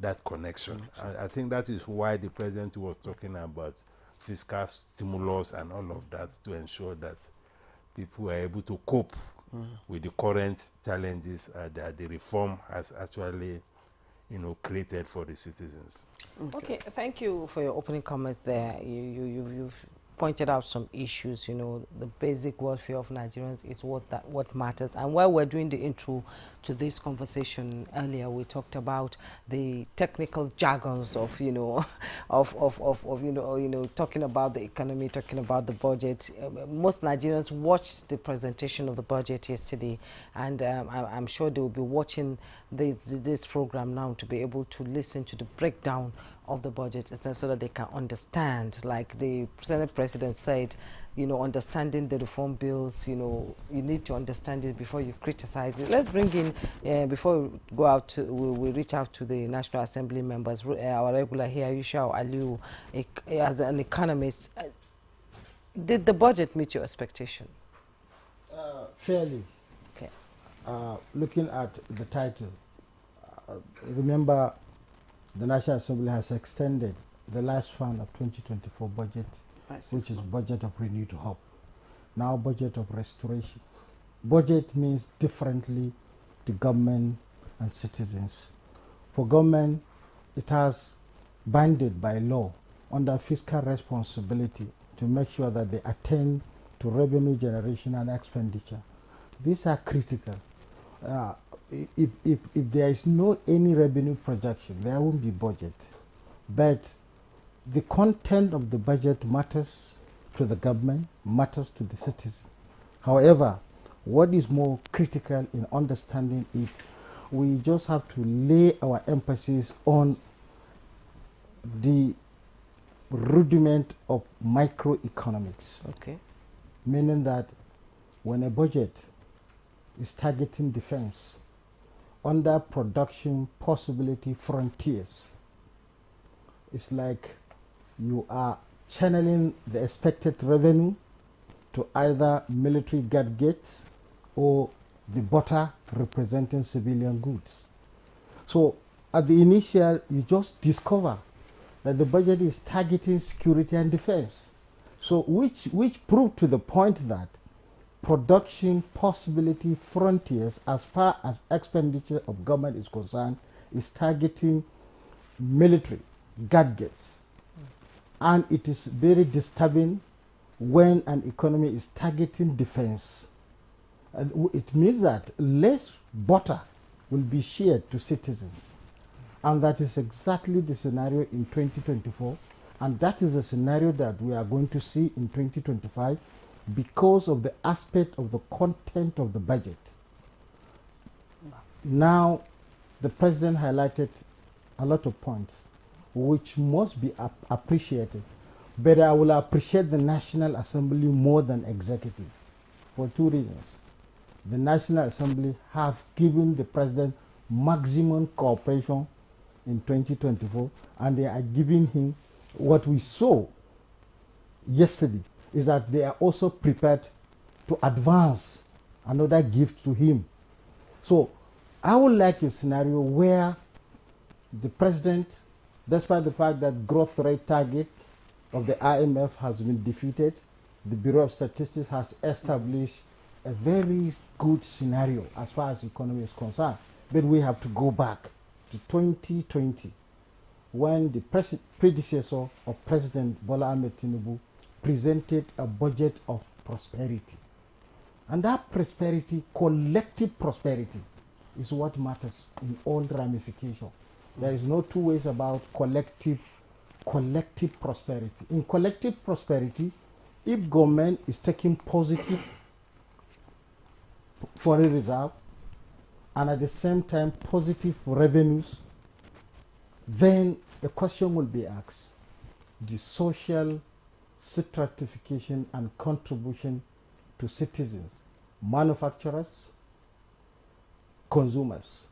that connection. I think that is why the president was talking about fiscal stimulus and all of that, to ensure that people are able to cope with the current challenges that the reform has actually created for the citizens. Okay, thank you for your opening comment there. You've pointed out some issues. You know, the basic welfare of Nigerians is what matters. And while we're doing the intro to this conversation earlier, we talked about the technical jargons of, you know, talking about the economy, talking about the budget. Most Nigerians watched the presentation of the budget yesterday, and I'm sure they will be watching this program now to be able to listen to the breakdown of the budget itself, so that they can understand, like the Senate President said, you know, understanding the reform bills, you know, you need to understand it before you criticize it. Let's bring in, before we go out, we reach out to the National Assembly members, our regular here, Yushau Aliu, as an economist. Did the budget meet your expectation? Fairly. Okay. Looking at the title, remember the National Assembly has extended the last fund of 2024 budget, which is budget of renewed hope. Now budget of restoration. Budget means differently to government and citizens. For government, it has binded by law under fiscal responsibility to make sure that they attend to revenue generation and expenditure. These are critical. If there is no any revenue projection, there won't be budget. But the content of the budget matters to the government, matters to the citizen. However, what is more critical in understanding it, we just have to lay our emphasis on the rudiment of microeconomics. Okay. Meaning that when a budget is targeting defense under production possibility frontiers, it's like you are channeling the expected revenue to either military gadgets or the butter representing civilian goods. So at the initial, you just discover that the budget is targeting security and defense. So which proved to the point that production possibility frontiers, as far as expenditure of government is concerned, is targeting military gadgets. And it is very disturbing when an economy is targeting defense. And it means that less butter will be shared to citizens. And that is exactly the scenario in 2024. And that is the scenario that we are going to see in 2025 because of the aspect of the content of the budget. Now, the president highlighted a lot of points which must be appreciated. But I will appreciate the National Assembly more than executive for two reasons. The National Assembly have given the president maximum cooperation in 2024, and they are giving him what we saw yesterday is that they are also prepared to advance another gift to him. So I would like a scenario where the president, despite the fact that growth rate target of the IMF has been defeated, the Bureau of Statistics has established a very good scenario as far as the economy is concerned. But we have to go back to 2020 when the predecessor of President Bola Ahmed Tinubu presented a budget of prosperity. And that prosperity, collective prosperity, is what matters in all ramifications. There is no two ways about collective prosperity. In collective prosperity, if government is taking positive foreign reserve and at the same time positive revenues, then the question will be asked, the social stratification and contribution to citizens, manufacturers, consumers,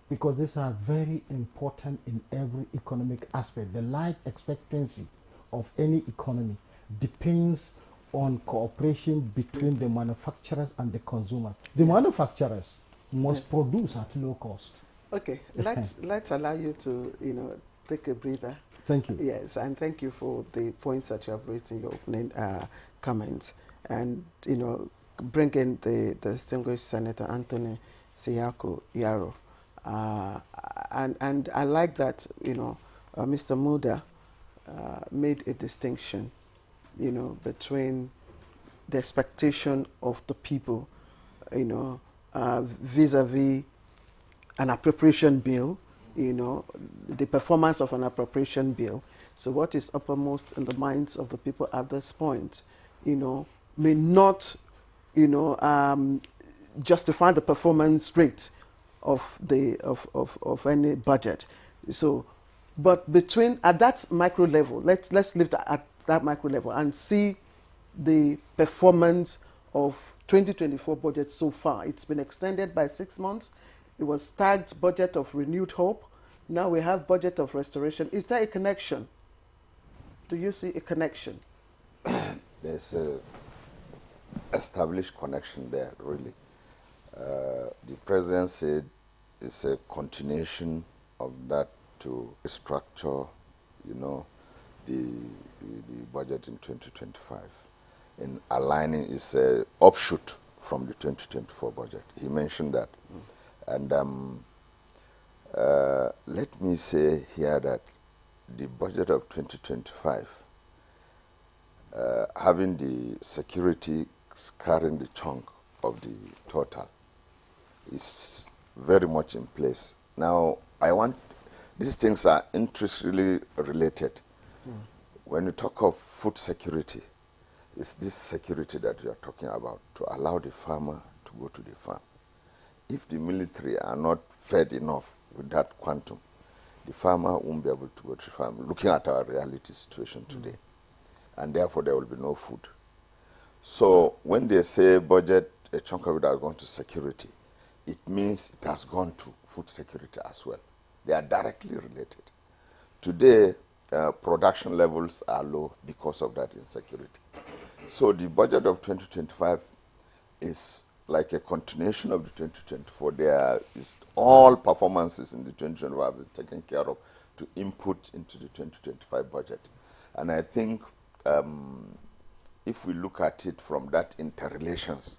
because these are very important in every economic aspect. The life expectancy of any economy depends on cooperation between the manufacturers and the consumers. The manufacturers must produce at low cost. Okay, let's allow you to, take a breather. Thank you. Yes, and thank you for the points that you have raised in your opening comments. And, bring in the distinguished Senator Anthony Siyako Yaro. And I like that, Mr. Muda made a distinction you know, between the expectation of the people, you know, vis-a-vis an appropriation bill, you know, the performance of an appropriation bill. So what is uppermost in the minds of the people at this point, you know, may not, you know, justify the performance rate of of any budget. So, but between at that micro level, let's leave that at that micro level and see the performance of 2024 budget so far. It's been extended by 6 months. It was tagged budget of renewed hope. Now we have budget of restoration. Is there a connection? Do you see a connection? There's a established connection there, really. The president said it's a continuation of that to restructure, you know, the budget in 2025. In aligning is a offshoot from the 2024 budget. He mentioned that. And let me say here that the budget of 2025, having the security carrying the chunk of the total, is very much in place. Now, these things are intrinsically related. When you talk of food security, it's this security that you are talking about, to allow the farmer to go to the farm. If the military are not fed enough with that quantum, the farmer won't be able to go to the farm, looking at our reality situation today. And therefore, there will be no food. So when they say budget, a chunk of it has gone to security, it means it has gone to food security as well. They are directly related. Today, production levels are low because of that insecurity. So the budget of 2025 is like a continuation of the 2024. There is all performances in the 2025 are taken care of to input into the 2025 budget. And I think if we look at it from that interrelations,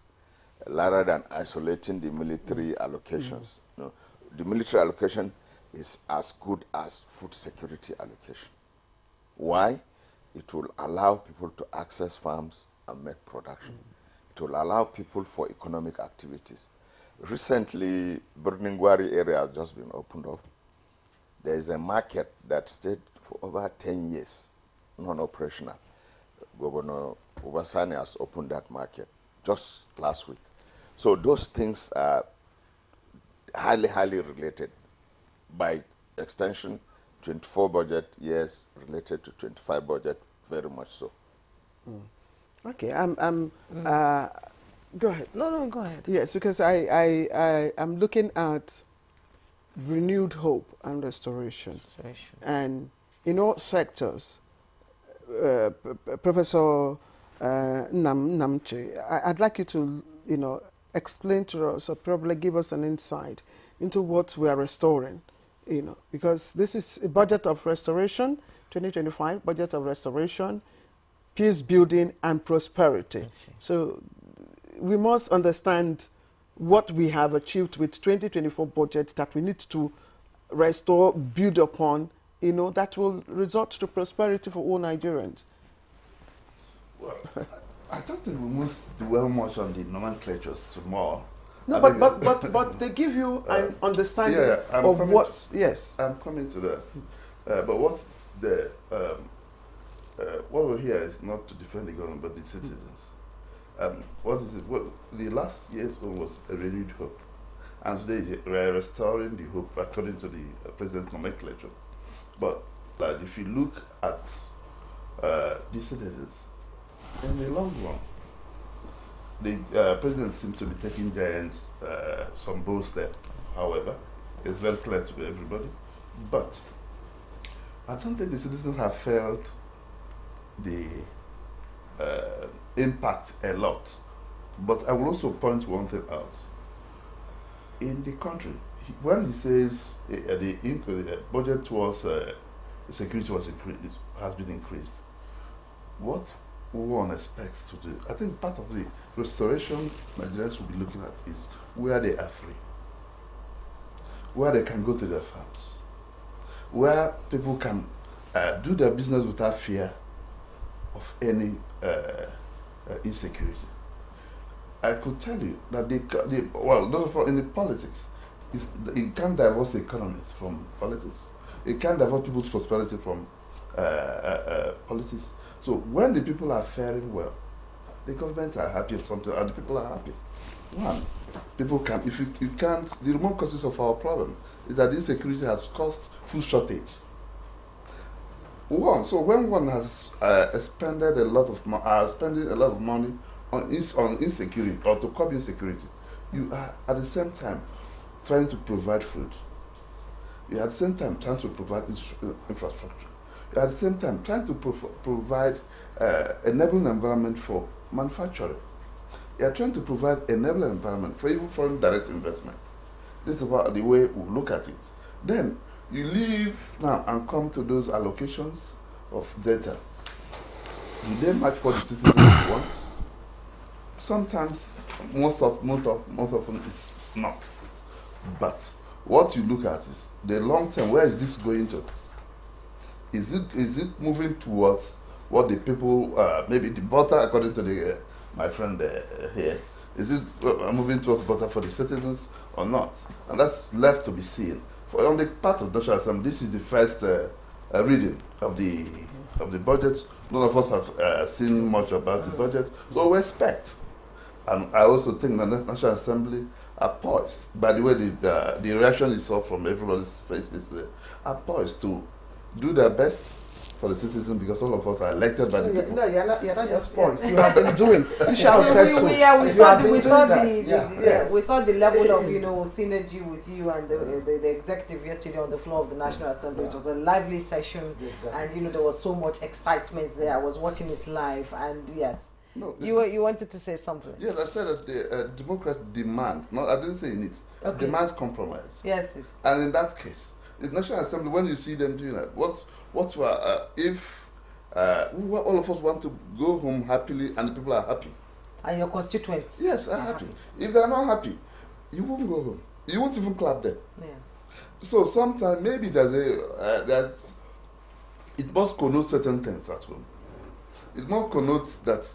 rather than isolating the military allocations, no, the military allocation is as good as food security allocation. Why? It will allow people to access farms and make production. It will allow people for economic activities. Recently, Birningwari area has just been opened up. There is a market that stayed for over 10 years, non-operational. Governor Obasani has opened that market just last week. So those things are highly, highly related. By extension, 24 budget, yes, related to 25 budget, very much so. Okay, go ahead. No, go ahead. Yes, because I'm looking at renewed hope and restoration. And in all sectors, Professor Namche, I'd like you to, you know, explain to us or probably give us an insight into what we are restoring, you know, because this is a budget of restoration, 2025 budget of restoration, peace building and prosperity. So we must understand what we have achieved with 2024 budget that we need to restore, build upon, you know, that will result to prosperity for all Nigerians. Well, I don't think we must dwell much on the nomenclatures tomorrow. No, but they give you an understanding of what. Yes, I'm coming to that. But what's the what we're here is not to defend the government, but the citizens. What is it? Well, the last year's one was a renewed hope, and today we're restoring the hope according to the president's nomenclature. But if you look at the citizens, in the long run, the president seems to be taking some bold step. However, it's very clear to everybody. But I don't think the citizens have felt the impact a lot. But I will also point one thing out. In the country, when he says the budget towards security has been increased, what one expects to do, I think part of the restoration Nigerians will be looking at is where they are free, where they can go to their farms, where people can do their business without fear, of any insecurity. I could tell you that those in the politics, you can't divorce economists from politics. You can't divorce people's prosperity from politics. So when the people are faring well, the government are happy or something, and the people are happy. One, people can, if you can't, the remote causes of our problem is that insecurity has caused food shortage. So when one has expended a lot of spending a lot of money on insecurity or to curb insecurity, you are at the same time trying to provide food. You are at the same time trying to provide infrastructure. You are at the same time trying to provide enabling environment for manufacturing. You are trying to provide enabling environment for even foreign direct investments. This is the way we look at it. Then you leave now and come to those allocations of data. Do they match what the citizens want? Sometimes, most often it's not. But what you look at is the long term. Where is this going to? Is it moving towards what the people maybe the butter, according to my friend here? Is it moving towards butter for the citizens or not? And that's left to be seen. On the part of National Assembly, this is the first reading of the budget. None of us have seen much about the budget, so we expect. And I also think the National Assembly are poised. By the way, the reaction is all from everybody's faces, are poised to do their best for the citizens, because all of us are elected by the people. No, you're not just points. You have been doing. You shall said so. We saw the level of synergy with you and the executive yesterday on the floor of the National Assembly. It was a lively session, and there was so much excitement there. I was watching it live, and yes. No, you wanted to say something. Yes, I said that the Democrats demand. No, I didn't say it needs. Okay. Demands compromise. Yes. And in that case, the National Assembly, when you see them doing that, if all of us want to go home happily and the people are happy, and your constituents, yes, are happy. If they are not happy, you won't go home. You won't even clap them. Yeah. So sometimes maybe there's that it must connote certain things at home. It must connote that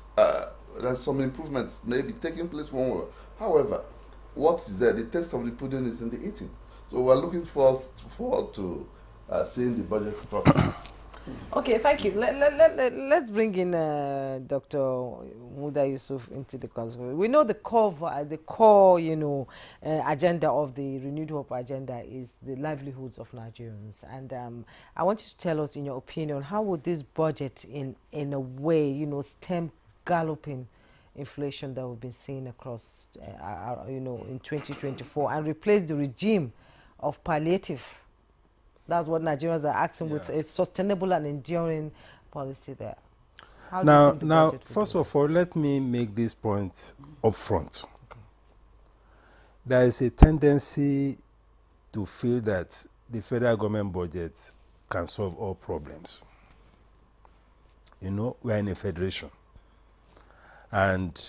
there's some improvements maybe taking place one way. However, what is there? The taste of the pudding is in the eating. So we're looking forward to seeing the budget properly. Okay, thank you. Let's bring in Dr. Muda Yusuf into the conversation. We know the core, agenda of the Renewed Hope agenda is the livelihoods of Nigerians. And I want you to tell us, in your opinion, how would this budget, in a way, stem galloping inflation that we've been seeing across, in 2024, and replace the regime of palliative? That's what Nigerians are asking, with a sustainable and enduring policy there. Now, first of all, let me make this point up front. Okay. There is a tendency to feel that the federal government budget can solve all problems. We are in a federation. And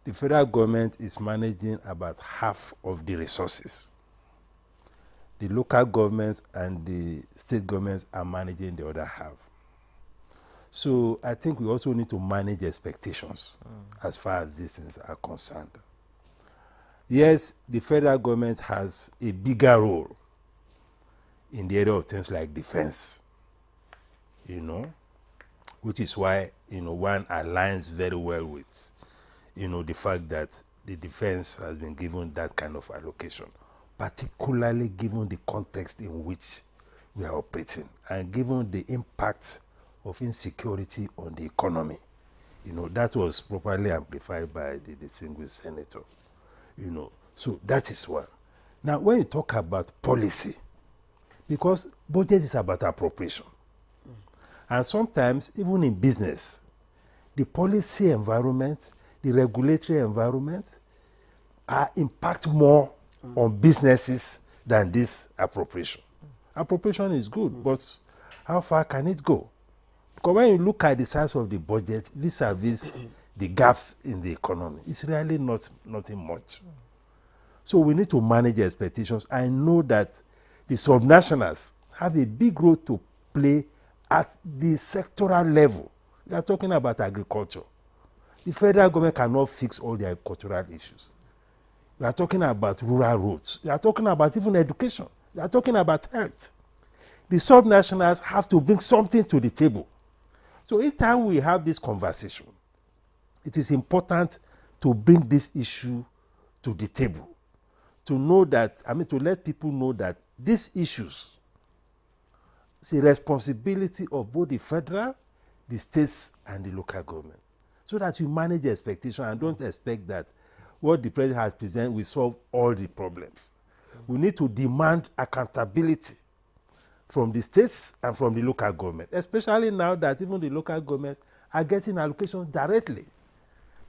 the federal government is managing about half of the resources. The local governments and the state governments are managing the other half. So I think we also need to manage expectations as far as these things are concerned. Yes, the federal government has a bigger role in the area of things like defense, which is why, one aligns very well with, the fact that the defense has been given that kind of allocation, particularly given the context in which we are operating and given the impact of insecurity on the economy. That was properly amplified by the distinguished senator. So that is one. Now, when you talk about policy, because budget is about appropriation, and sometimes even in business, the policy environment, the regulatory environment impact more on businesses than this appropriation. Appropriation is good, but how far can it go? Because when you look at the size of the budget vis-a-vis the gaps in the economy, it's really nothing much. So we need to manage expectations. I know that the subnationals have a big role to play at the sectoral level. We are talking about agriculture. The federal government cannot fix all the agricultural issues. We are talking about rural roads. We are talking about even education. We are talking about health. The subnationals have to bring something to the table. So each time we have this conversation, it is important to bring this issue to the table, to know that, to let people know that these issues, it's a responsibility of both the federal, the states, and the local government, so that you manage the expectation and don't expect that what the president has presented will solve all the problems. We need to demand accountability from the states and from the local government, especially now that even the local governments are getting allocations directly,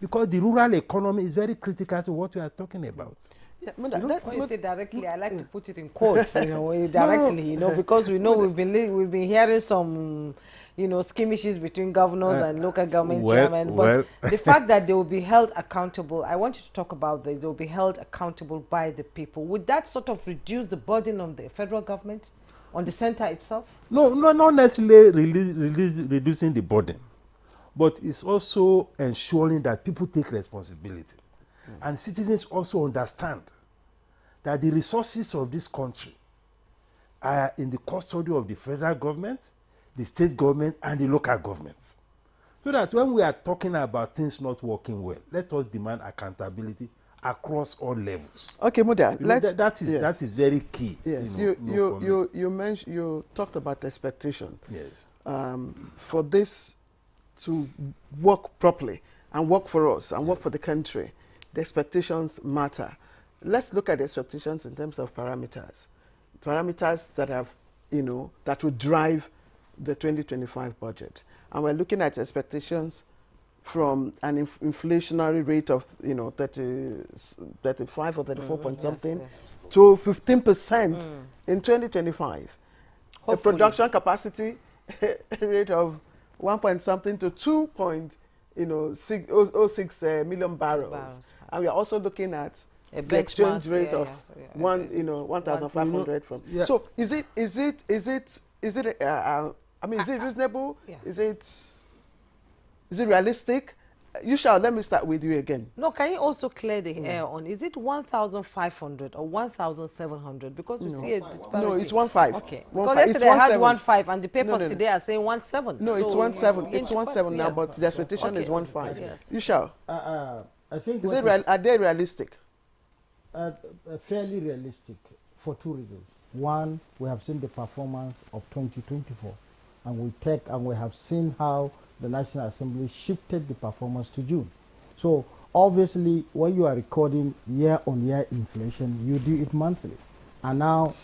because the rural economy is very critical to what we are talking about. Yeah, when you say directly, I like to put it in quotes, directly, because we know we've been hearing some, skirmishes between governors and local government chairmen. But the fact that they will be held accountable, I want you to talk about this. They will be held accountable by the people. Would that sort of reduce the burden on the federal government, on the center itself? No, not necessarily reducing the burden, but it's also ensuring that people take responsibility. And citizens also understand that the resources of this country are in the custody of the federal government, the state government, and the local governments. So that when we are talking about things not working well, let us demand accountability across all levels. Okay, Muda, that is very key. Yes, you mentioned, you talked about expectation. Yes. For this to work properly and work for us and work for the country, the expectations matter. Let's look at the expectations in terms of parameters that have, that will drive the 2025 budget. And we're looking at expectations from an inflationary rate of, 35 or 34 point something to 15% in 2025. Hopefully. A production capacity rate of 1 point something to 2.6 million barrels. And we are also looking at the exchange rate of 1,500 from. Yeah. So is it reasonable? Yeah. Is it realistic? You shall. Let me start with you again. No, can you also clear the air on, is it 1,500 or 1,700? Because we see a disparity. No, it's 1.5. Okay. Because yesterday I had 1.5 and the papers today are saying 1.7. No, it's 1.7. It's 1.7 now, but the expectation is 1.5. Yes. You shall. I think. Are they realistic? Fairly realistic for two reasons. One, we have seen the performance of 2024, and we have seen how the National Assembly shifted the performance to June. So obviously, when you are recording year-on-year inflation, you do it monthly. And now,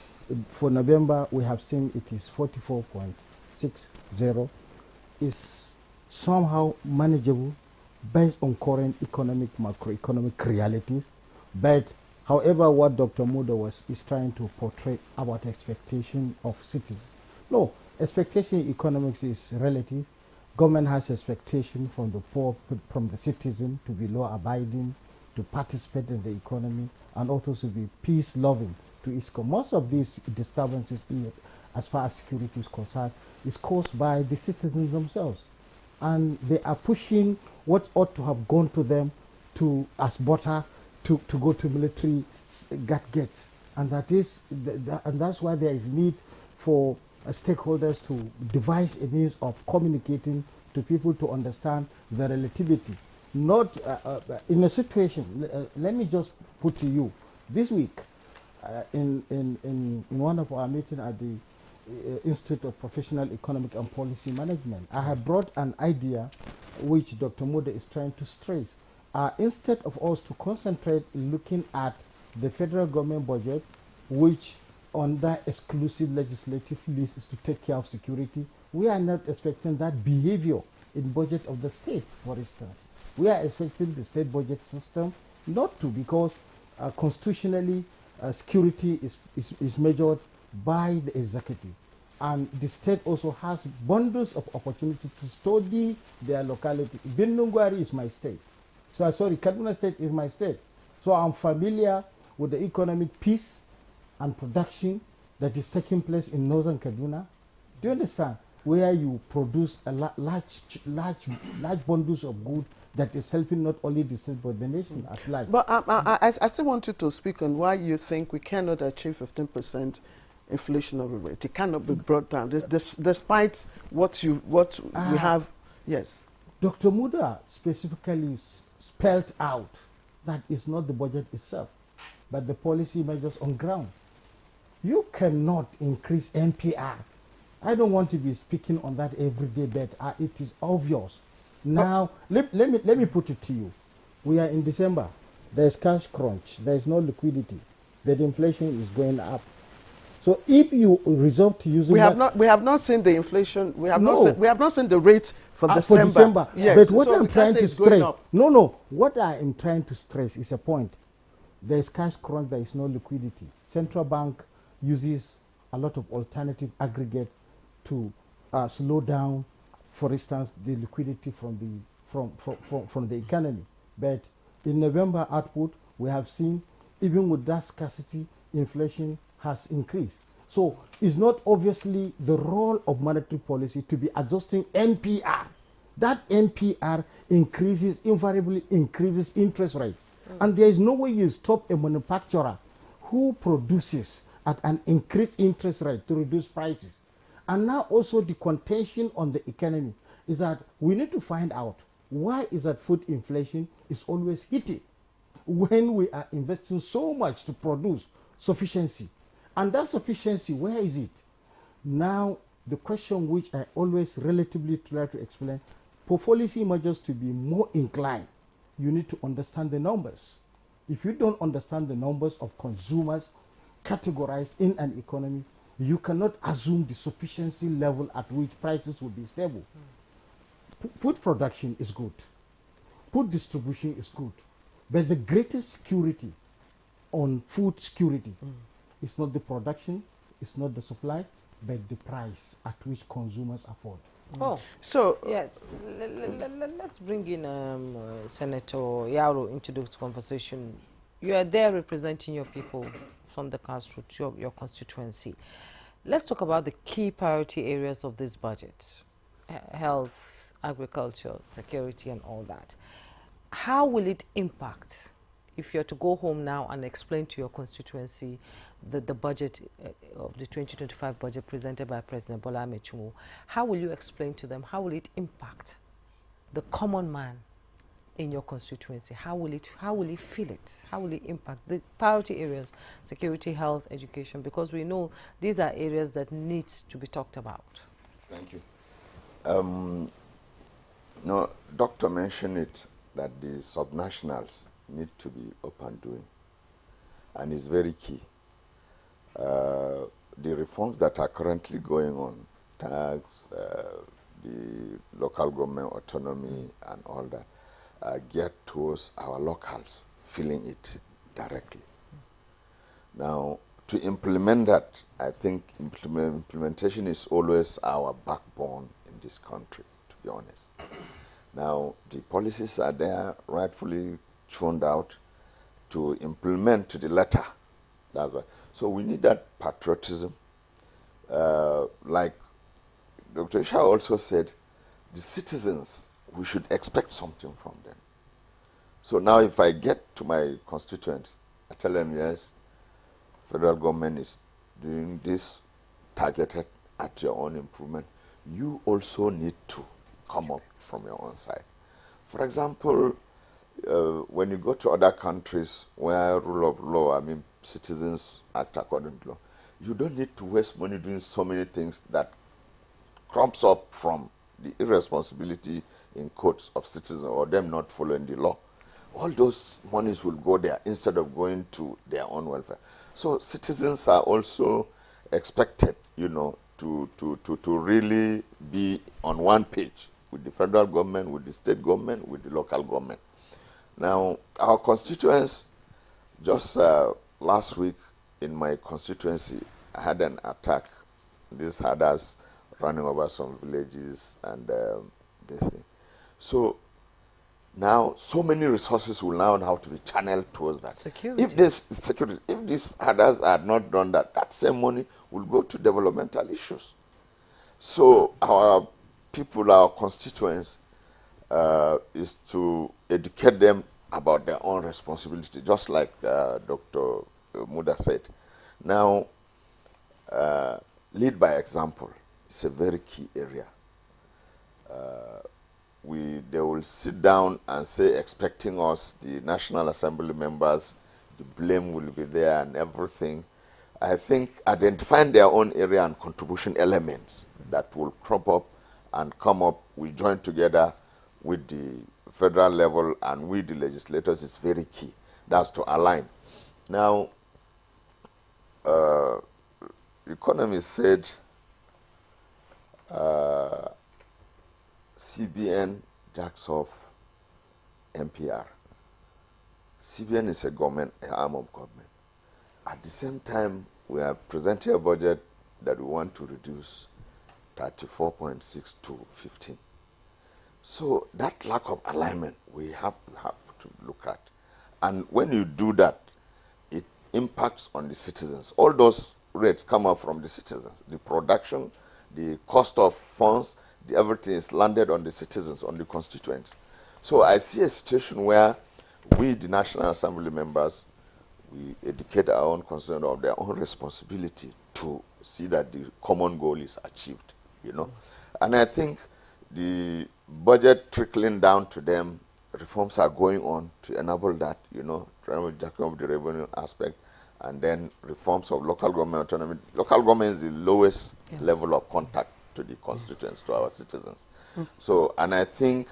for November, we have seen it is 44.60. Is somehow manageable based on current macroeconomic realities. But however, what Dr. Muda is trying to portray about expectation of citizens. No, expectation in economics is relative. Government has expectation from the poor, from the citizen to be law-abiding, to participate in the economy, and also to be peace-loving to its core. Most of these disturbances, as far as security is concerned, is caused by the citizens themselves. And they are pushing what ought to have gone to them as butter to go to military gadgets. And that's why there is need for stakeholders to devise a means of communicating to people to understand the relativity. Not in a situation, let me just put to you, this week in one of our meetings at the Institute of Professional Economic and Policy Management, I have brought an idea which Dr. Muda is trying to stress. Instead of us to concentrate looking at the federal government budget, which under exclusive legislative list is to take care of security, we are not expecting that behavior in budget of the state, for instance. We are expecting the state budget system not to, because constitutionally security is measured by the executive. And the state also has bundles of opportunity to study their locality. Bindungwari is my state. So sorry, Kaduna State is my state. So I'm familiar with the economic peace and production that is taking place in northern Kaduna. Do you understand? where you produce a large bundles of goods that is helping not only the state but the nation at large. But I still want you to speak on why you think we cannot achieve 15% inflationary rate. It cannot be brought down, despite what we have. Yes. Dr. Muda specifically spelled out that it's not the budget itself, but the policy measures on ground. You cannot increase NPR. I don't want to be speaking on that every day, but it is obvious. Now, let me put it to you. We are in December. There's cash crunch. There's no liquidity. The inflation is going up. So if you resort to using we have not seen the inflation. We have not seen the rate for December. For December. Yes. But what I'm trying to stress, what I am trying to stress is a point. There is cash crunch. There is no liquidity. Central bank uses a lot of alternative aggregate to slow down, for instance, the liquidity from the economy. But in November output, we have seen, even with that scarcity, inflation has increased. So it's not obviously the role of monetary policy to be adjusting NPR. That NPR invariably increases interest rate. And there is no way you stop a manufacturer who produces at an increased interest rate to reduce prices. And now also the contention on the economy is that we need to find out why is that food inflation is always hitting when we are investing so much to produce sufficiency. And that sufficiency, where is it? Now, the question which I always relatively try to explain, for policy measures to be more inclined, you need to understand the numbers. If you don't understand the numbers of consumers categorized in an economy, you cannot assume the sufficiency level at which prices will be stable. Food production is good. Food distribution is good. But the greatest security on food security is not the production, it's not the supply, but the price at which consumers afford. Oh, so yes, let's bring in Senator Yaro into this conversation. You are there representing your people from the grassroots, your constituency. Let's talk about the key priority areas of this budget: health, agriculture, security, and all that. How will it impact, if you're to go home now and explain to your constituency the budget of the 2025 budget presented by President Bola Ahmed Tinubu? How will you explain to them? How will it impact the common man in your constituency? How will he feel it? How will it impact the priority areas: security, health, education? Because we know these are areas that need to be talked about. Thank you. No, Doctor mentioned it, that the subnationals need to be up and doing, and it's very key. The reforms that are currently going on, tax, the local government autonomy and all that, are geared towards our locals feeling it directly. Now, to implement that, I think implementation is always our backbone in this country, to be honest. Now, the policies are there, rightfully churned out to implement to the letter. That's why. So we need that patriotism. Like Dr. Isha also said, the citizens, we should expect something from them. So now if I get to my constituents, I tell them, yes, federal government is doing this targeted at your own improvement. You also need to come up from your own side. For example, when you go to other countries where rule of law, I mean, citizens act according to law, you don't need to waste money doing so many things that crops up from the irresponsibility in courts of citizens or them not following the law. All those monies will go there instead of going to their own welfare. So citizens are also expected, you know, to really be on one page with the federal government, with the state government, with the local government. Now, our constituents, just last week in my constituency, I had an attack. These had us running over some villages and this thing. So now, so many resources will now have to be channeled towards that. Security. If these others had not done that, that same money will go to developmental issues. So our people, our constituents, is to educate them about their own responsibility, just like Dr. Muda said. Now, lead by example is a very key area. They will sit down and say, expecting us, the National Assembly members, the blame will be there and everything. I think identifying their own area and contribution elements that will crop up and come up, we join together with the federal level and with the legislators is very key. That's to align. Now, economists said CBN jacks off MPR. CBN is a government, an arm of government. At the same time, we are presenting a budget that we want to reduce 34.6 to 15. So that lack of alignment we have to look at. And when you do that, it impacts on the citizens. All those rates come up from the citizens. The production, the cost of funds, everything is landed on the citizens, on the constituents. So I see a situation where we, the National Assembly members, we educate our own constituents of their own responsibility to see that the common goal is achieved, you know. And I think the budget trickling down to them, reforms are going on to enable that, you know, trying to jack up the revenue aspect, and then reforms of local government autonomy. Local government is the lowest level of contact to the constituents, to our citizens. So, and I think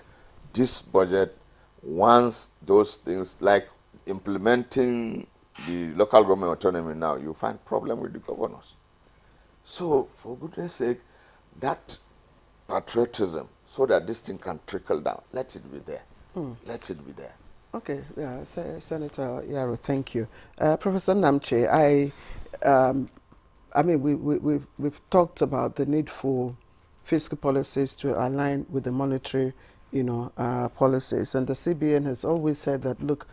this budget, once those things like implementing the local government autonomy now, you find problem with the governors. So, for goodness sake, that patriotism, so that this thing can trickle down, let it be there. Let it be there. Okay, yeah, Senator Yaro, thank you. Professor Namche, I mean, we've talked about the need for fiscal policies to align with the monetary, you know, policies, and the CBN has always said that, look,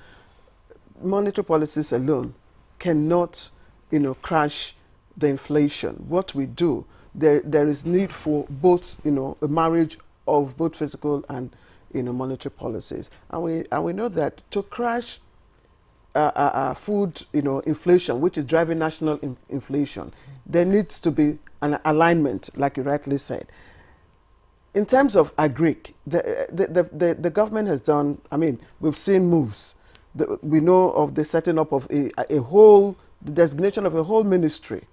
monetary policies alone cannot, you know, crash the inflation. What we do, there is need for both, you know, a marriage of both fiscal and, you know, monetary policies, and we know that to crash food, you know, inflation, which is driving national inflation, there needs to be an alignment, like you rightly said. In terms of agric, the government has done, I mean, we've seen moves. We know of the setting up of a whole, the designation of a whole ministry,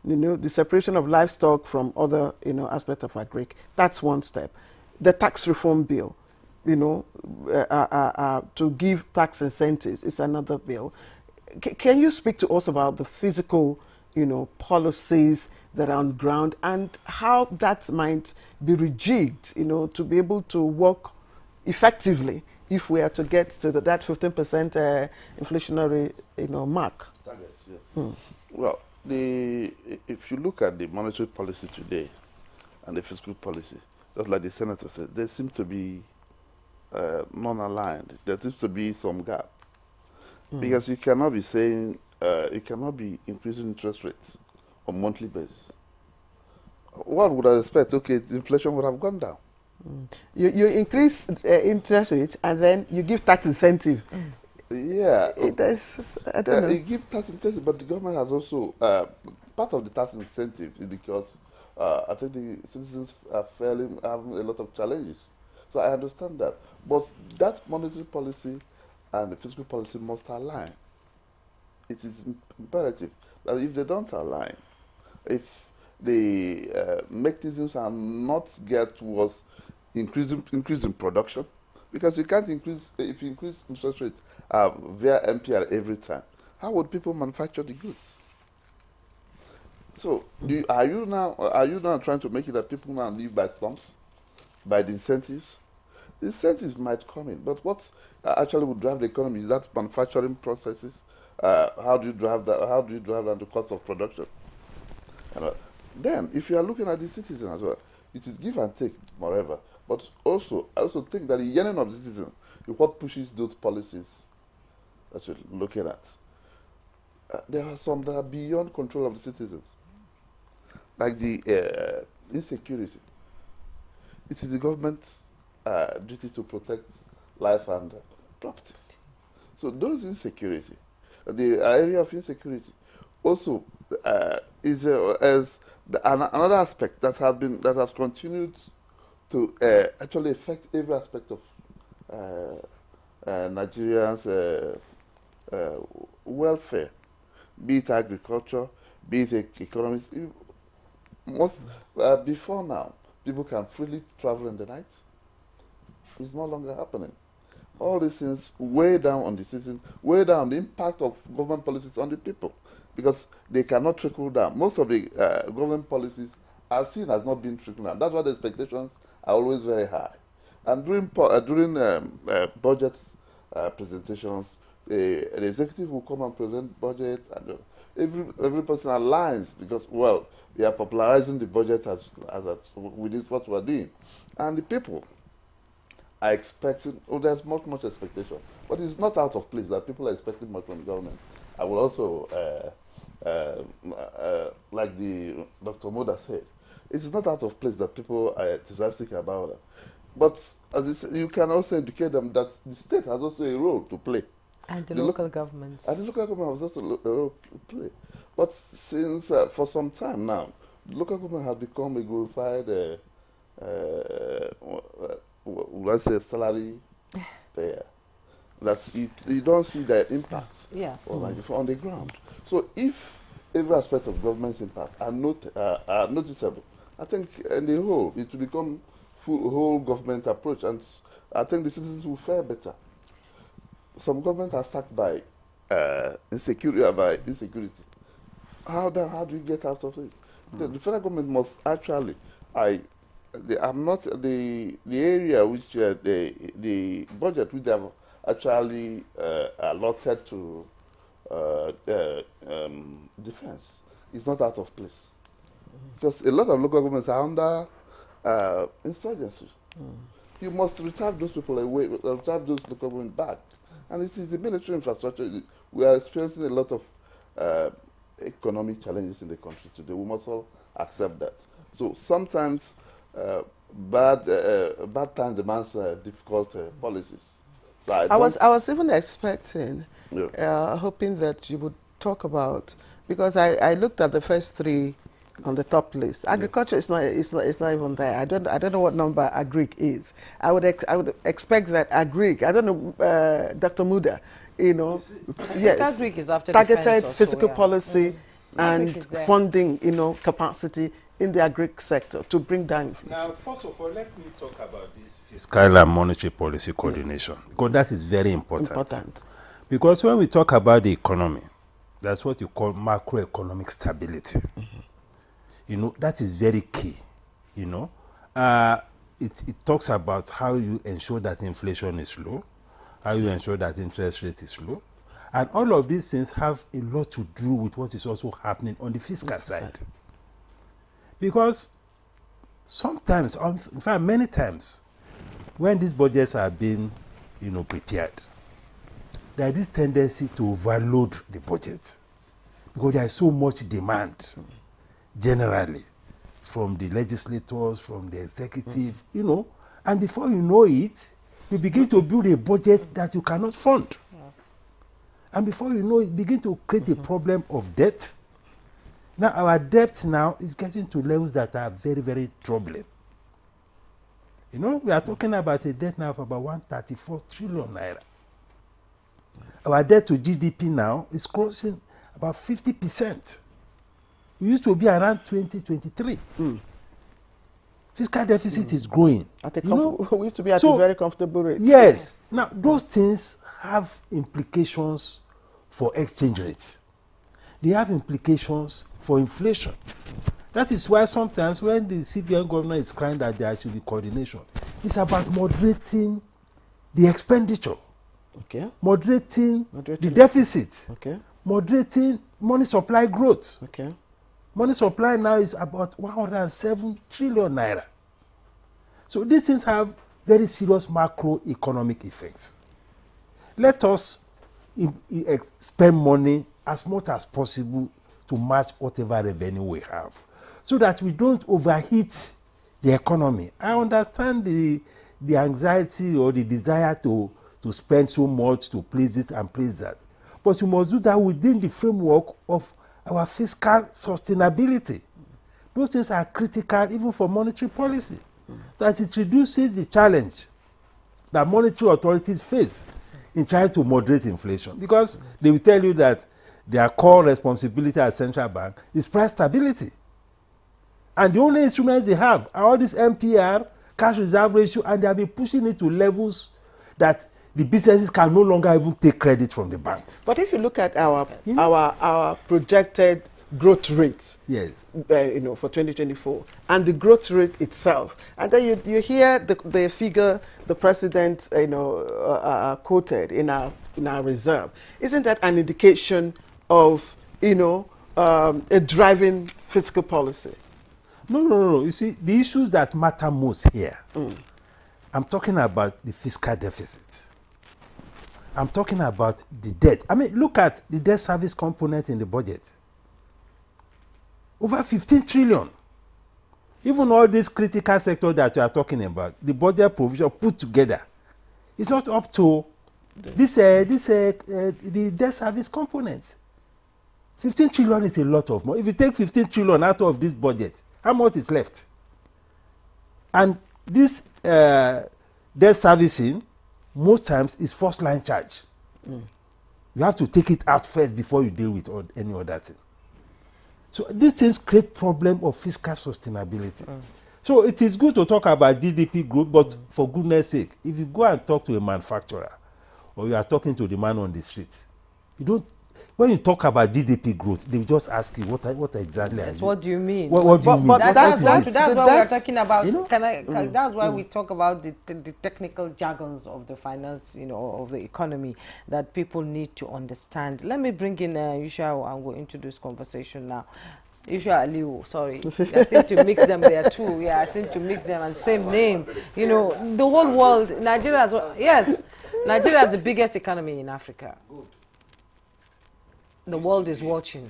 you know, the separation of livestock from other, you know, aspects of agric. That's one step. The tax reform bill, you know, to give tax incentives is another bill. Can you speak to us about the physical, you know, policies that are on ground and how that might be rejigged, you know, to be able to work effectively if we are to get to that 15% inflationary, you know, mark? Targets, yeah. Well, if you look at the monetary policy today and the fiscal policy, just like the senator said, they seem to be non-aligned. There seems to be some gap. Because you cannot be saying, you cannot be increasing interest rates on monthly basis. One would have expected, okay, inflation would have gone down. You increase interest rate and then you give tax incentive. Yeah. I don't know. You give tax incentive, but the government has also, part of the tax incentive is because I think the citizens are having a lot of challenges. So I understand that. But that monetary policy and the fiscal policy must align. It is imperative that if they don't align, if the mechanisms are not geared towards increasing production, because you can't increase, if you increase interest rates via MPR every time, how would people manufacture the goods? So are you now trying to make it that people now live by slumps, by the incentives? The incentives might come in, but what actually would drive the economy is that manufacturing processes. How do you drive that? How do you drive down the cost of production? Then, if you are looking at the citizen as well, it is give and take, moreover. But also, I also think that the yearning of the citizen is what pushes those policies that you're looking at. There are some that are beyond control of the citizens, like the insecurity. It is the government's duty to protect life and properties. So those insecurity, the area of insecurity, also is another aspect that has continued to actually affect every aspect of Nigerians' welfare, be it agriculture, be it economics. Before now, people can freely travel in the night. It's no longer happening. All these things weigh down on the citizens, weigh down the impact of government policies on the people, because they cannot trickle down. Most of the government policies are seen as not being trickled down. That's why the expectations are always very high. And during budget presentations, the executive will come and present budget, and every person aligns because, well, we are popularizing the budget with this what we are doing, and the people are expecting. Oh, there's much expectation, but it's not out of place that people are expecting much from the government. I will also, like Dr. Moda said, it's not out of place that people are enthusiastic about it. But as you can also educate them that the state has also a role to play. And the local governments. And the local government has also a role to play. But since, for some time now, the local government has become a glorified, let's say, salary payer. That's it. You don't see the impact on the ground. So if every aspect of government's impact are noticeable, I think in the whole, it will become whole government approach, and I think the citizens will fare better. Some governments are stuck by insecurity. How do we get out of this? The federal government must actually, the area which the budget which they have actually allotted to defense is not out of place, because a lot of local governments are under insurgency. You must return those people away, return those local government back. And this is the military infrastructure. We are experiencing a lot of economic challenges in the country today. We must all accept that. So sometimes bad time demands difficult policies. So I was even expecting, hoping that you would talk about, because I looked at the first three on the top list. Agriculture is not even there. I don't know what number agric is. I would expect that agric. I don't know, Dr. Muda. Yes, agric is after targeted fiscal yes. policy and funding, capacity in the agric sector to bring down inflation. Now, first of all, let me talk about this fiscal and monetary policy coordination, because that is very important. Because when we talk about the economy, that's what you call macroeconomic stability. That is very key. It talks about how you ensure that inflation is low, how you ensure that interest rate is low, and all of these things have a lot to do with what is also happening on the fiscal side. Because sometimes, in fact, many times, when these budgets are being, prepared, there is this tendency to overload the budget because there is so much demand. Generally, from the legislators, from the executive, and before you know it, you begin to build a budget that you cannot fund. Yes. And before you know it, begin to create a problem of debt. Now, our debt now is getting to levels that are very, very troubling. We are talking about a debt now of about 134 trillion naira. Our debt to GDP now is crossing about 50%. We used to be around 2023. Fiscal deficit is growing. We used to be at a very comfortable rate. Yes. Now, those things have implications for exchange rates. They have implications for inflation. That is why sometimes when the CBN governor is crying that there should be coordination, it's about moderating the expenditure, moderating the deficit, moderating money supply growth. Money supply now is about 107 trillion naira. So these things have very serious macroeconomic effects. Let us spend money as much as possible to match whatever revenue we have. so that we don't overheat the economy. I understand the anxiety or the desire to spend so much to please this and please that. But we must do that within the framework of our fiscal sustainability. Those things are critical even for monetary policy. So that it reduces the challenge that monetary authorities face in trying to moderate inflation. Because they will tell you that their core responsibility as central bank is price stability. And the only instruments they have are all this MPR, cash reserve ratio, and they have been pushing it to levels that the businesses can no longer even take credit from the banks. But if you look at our projected growth rates, yes, for 2024, and the growth rate itself, and then you hear the figure the president quoted in our reserve, isn't that an indication of a driving fiscal policy? No. You see, the issues that matter most here, I'm talking about the fiscal deficit. I'm talking about the debt. I mean, look at the debt service component in the budget. Over 15 trillion. Even all this critical sector that you are talking about, the budget provision put together, it's not up to the debt service components. 15 trillion is a lot of money. If you take 15 trillion out of this budget, how much is left? And this debt servicing, most times, is first line charge. You have to take it out first before you deal with any other thing. So these things create problem of fiscal sustainability. So it is good to talk about GDP growth, but for goodness sake, if you go and talk to a manufacturer, or you are talking to the man on the street, you don't. When you talk about GDP growth, they will just ask you what exactly. Yes, what do you mean? What do you mean? That's why we're talking about. That's why we talk about the technical jargons of the finance, of the economy that people need to understand. Let me bring in Yusha and go into this conversation now. Yusha Aliu, sorry, I seem to mix them there too. Yeah, I seem to mix them and same name. The whole world, Nigeria as well. Yes, Nigeria is the biggest economy in Africa. The world is watching.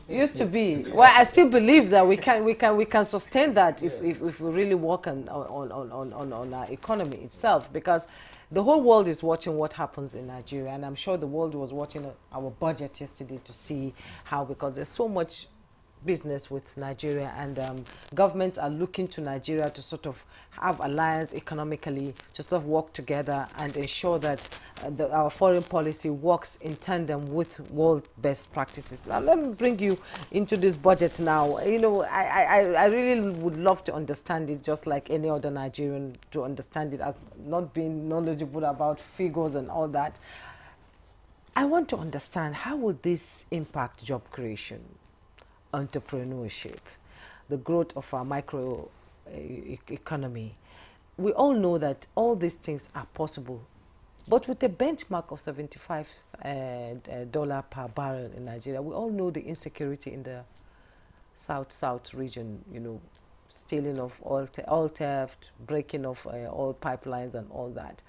Used to be. Well, I still believe that we can sustain that if we really work on our economy itself, because the whole world is watching what happens in Nigeria, and I'm sure the world was watching our budget yesterday to see how, because there's so much business with Nigeria, and governments are looking to Nigeria to sort of have alliance economically, to sort of work together and ensure that our foreign policy works in tandem with world best practices. Now let me bring you into this budget now. I really would love to understand it just like any other Nigerian, to understand it as not being knowledgeable about figures and all that. I want to understand, how would this impact job creation, entrepreneurship, the growth of our micro economy? We all know that all these things are possible, but with a benchmark of $75 per barrel in Nigeria, we all know the insecurity in the south region, stealing of oil theft, breaking of oil pipelines and all that.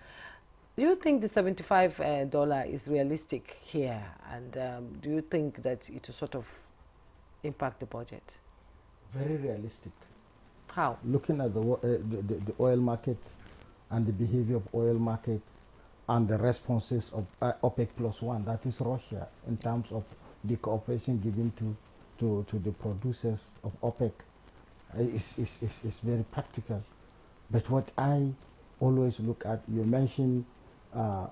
Do you think the $75 is realistic here? And do you think that it will sort of impact the budget? Very realistic. How? Looking at the oil market and the behavior of oil market and the responses of OPEC +1, that is Russia, in terms of the cooperation given to the producers of OPEC, is very practical. But what I always look at, you mentioned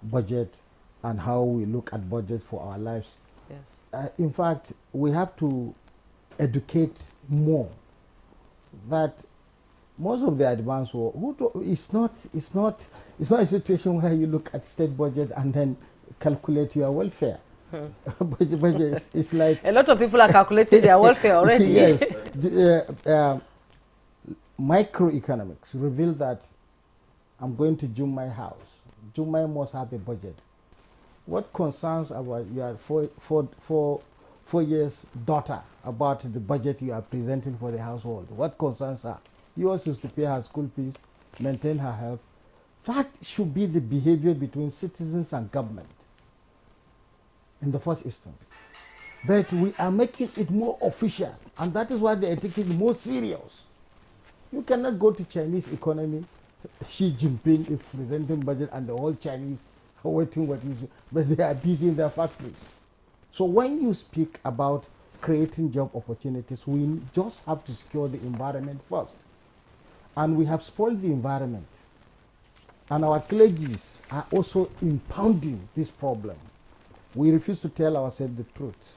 budget and how we look at budget for our lives. Yes. In fact, we have to educate more that most of the advanced world, it's not a situation where you look at state budget and then calculate your welfare. Budget it's like a lot of people are calculating their welfare already. Yes. Microeconomics reveal that I'm going to Jumai house. Jumai must have a budget. What concerns about your 4 years daughter about the budget you are presenting for the household? What concerns her? Yours is to pay her school fees, maintain her health. That should be the behavior between citizens and government in the first instance. But we are making it more official, and that is why they are taking it more serious. You cannot go to Chinese economy, Xi Jinping is presenting budget, and the whole Chinese are waiting what is, but they are busy in their factories. So when you speak about creating job opportunities, we just have to secure the environment first. And we have spoiled the environment. And our clergies are also impounding this problem. We refuse to tell ourselves the truth.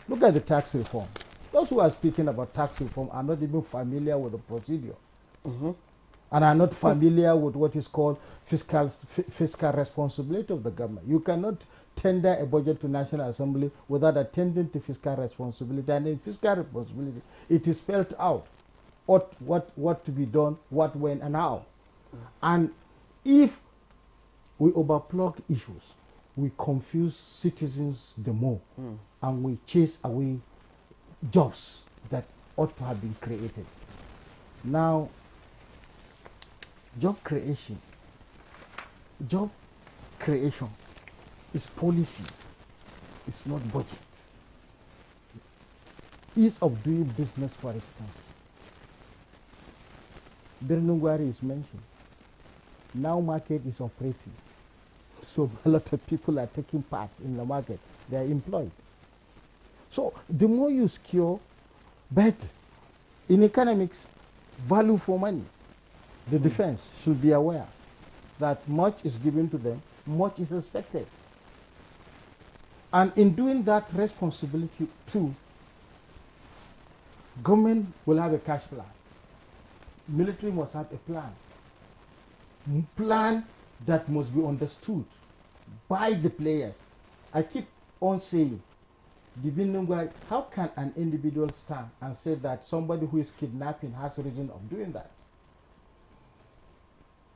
Look at the tax reform. Those who are speaking about tax reform are not even familiar with the procedure. And are not familiar with what is called fiscal responsibility of the government. You cannot tender a budget to National Assembly without attending to fiscal responsibility. And in fiscal responsibility, it is spelled out what to be done, what, when, and how. And if we overplug issues, we confuse citizens the more, and we chase away jobs that ought to have been created. Now, job creation is policy, it's not budget. Ease of doing business, for instance. Birnungwari is mentioned. Now market is operating. So a lot of people are taking part in the market. They are employed. So the more you secure, but in economics, value for money. The defense should be aware that much is given to them, much is expected. And in doing that responsibility too, government will have a cash plan. Military must have a plan. Plan that must be understood by the players. I keep on saying, how can an individual stand and say that somebody who is kidnapping has a reason of doing that?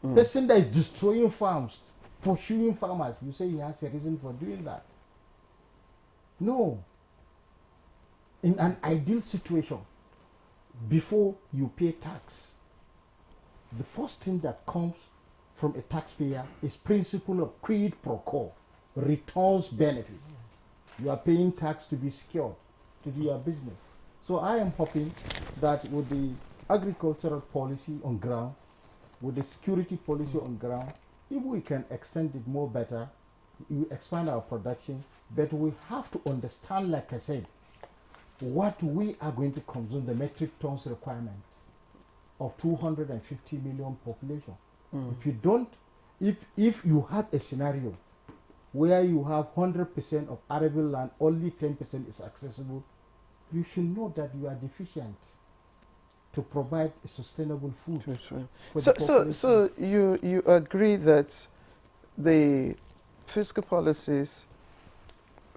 Person that is destroying farms, pursuing farmers, you say he has a reason for doing that. No. In an ideal situation, before you pay tax, the first thing that comes from a taxpayer is principle of quid pro quo, returns benefit. Yes. You are paying tax to be secured, to do your business. So I am hoping that with the agricultural policy on ground, with the security policy on ground, if we can extend it more better, we expand our production, but we have to understand, like I said, what we are going to consume, the metric tons requirement of 250 million population. If you don't, if you have a scenario where you have 100% of arable land, only 10% is accessible, you should know that you are deficient to provide a sustainable food. So you agree that the fiscal policies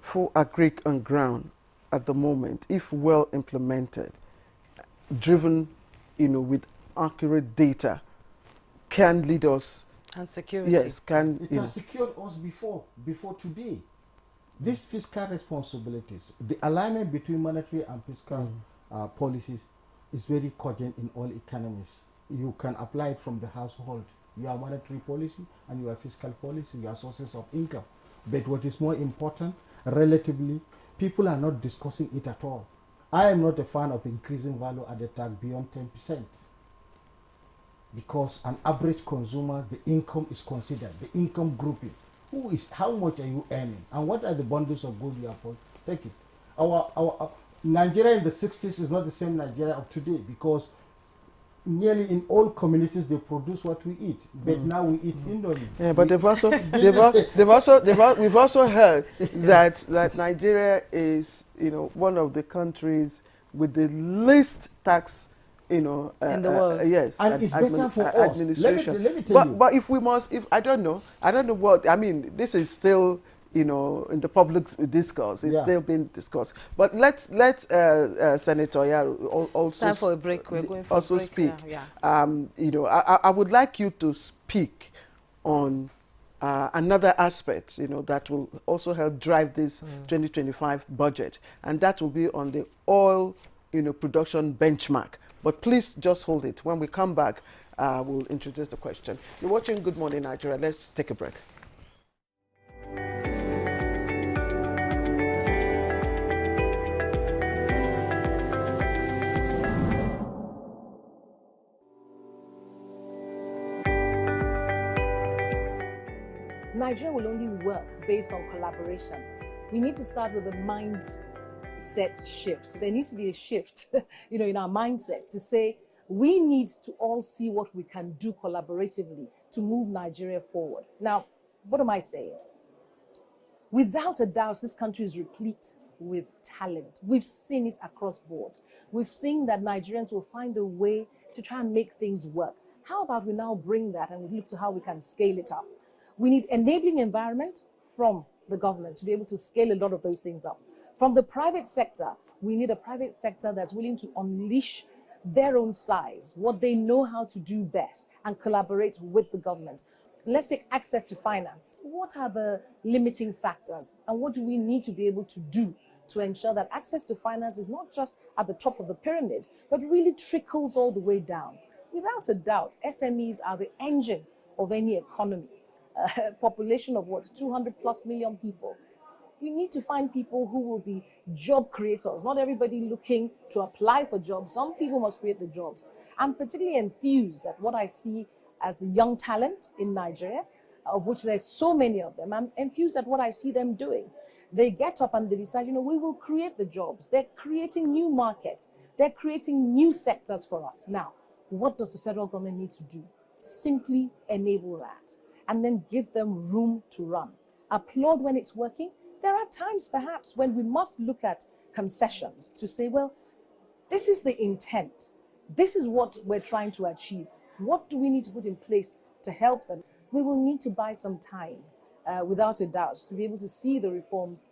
for agri on ground at the moment, if well implemented, driven, with accurate data, can lead us. And security. Yes, can. It has secured us before today. These fiscal responsibilities, the alignment between monetary and fiscal policies is very cogent in all economies. You can apply it from the household. Your monetary policy and your fiscal policy, your sources of income. But what is more important, relatively, people are not discussing it at all. I am not a fan of increasing value added tax beyond 10%. Because an average consumer, the income is considered, the income grouping. How much are you earning? And what are the bundles of goods you are taking? Our Nigeria in the 60s is not the same Nigeria of today, because nearly in all communities they produce what we eat, but now we eat Indomie. Yeah, but we've also heard that Nigeria is one of the countries with the least tax in the world. Yes, and it's better for administration. Let me tell you. But if I don't know what I mean. This is still in the public discourse. It's still being discussed. But let Senator Yaro also. Time for a break. We're going for also a break. speak. Yeah. I would like you to speak on another aspect, that will also help drive this 2025 budget, and that will be on the oil, production benchmark. But please just hold it. When we come back, we'll introduce the question. You're watching Good Morning Nigeria. Let's take a break. Nigeria will only work based on collaboration. We need to start with a mindset shift. There needs to be a shift, in our mindsets to say we need to all see what we can do collaboratively to move Nigeria forward. Now, what am I saying? Without a doubt, this country is replete with talent. We've seen it across board. We've seen that Nigerians will find a way to try and make things work. How about we now bring that and we look to how we can scale it up? We need enabling environment from the government to be able to scale a lot of those things up. From the private sector, we need a private sector that's willing to unleash their own size, what they know how to do best, and collaborate with the government. Let's take access to finance. What are the limiting factors? And what do we need to be able to do to ensure that access to finance is not just at the top of the pyramid, but really trickles all the way down? Without a doubt, SMEs are the engine of any economy. A population of 200+ million people. We need to find people who will be job creators, not everybody looking to apply for jobs. Some people must create the jobs. I'm particularly enthused at what I see as the young talent in Nigeria, of which there's so many of them. I'm enthused at what I see them doing. They get up and they decide, we will create the jobs. They're creating new markets. They're creating new sectors for us. Now, what does the federal government need to do? Simply enable that and then give them room to run. Applaud when it's working. There are times perhaps when we must look at concessions to say, well, this is the intent. This is what we're trying to achieve. What do we need to put in place to help them? We will need to buy some time, without a doubt, to be able to see the reforms,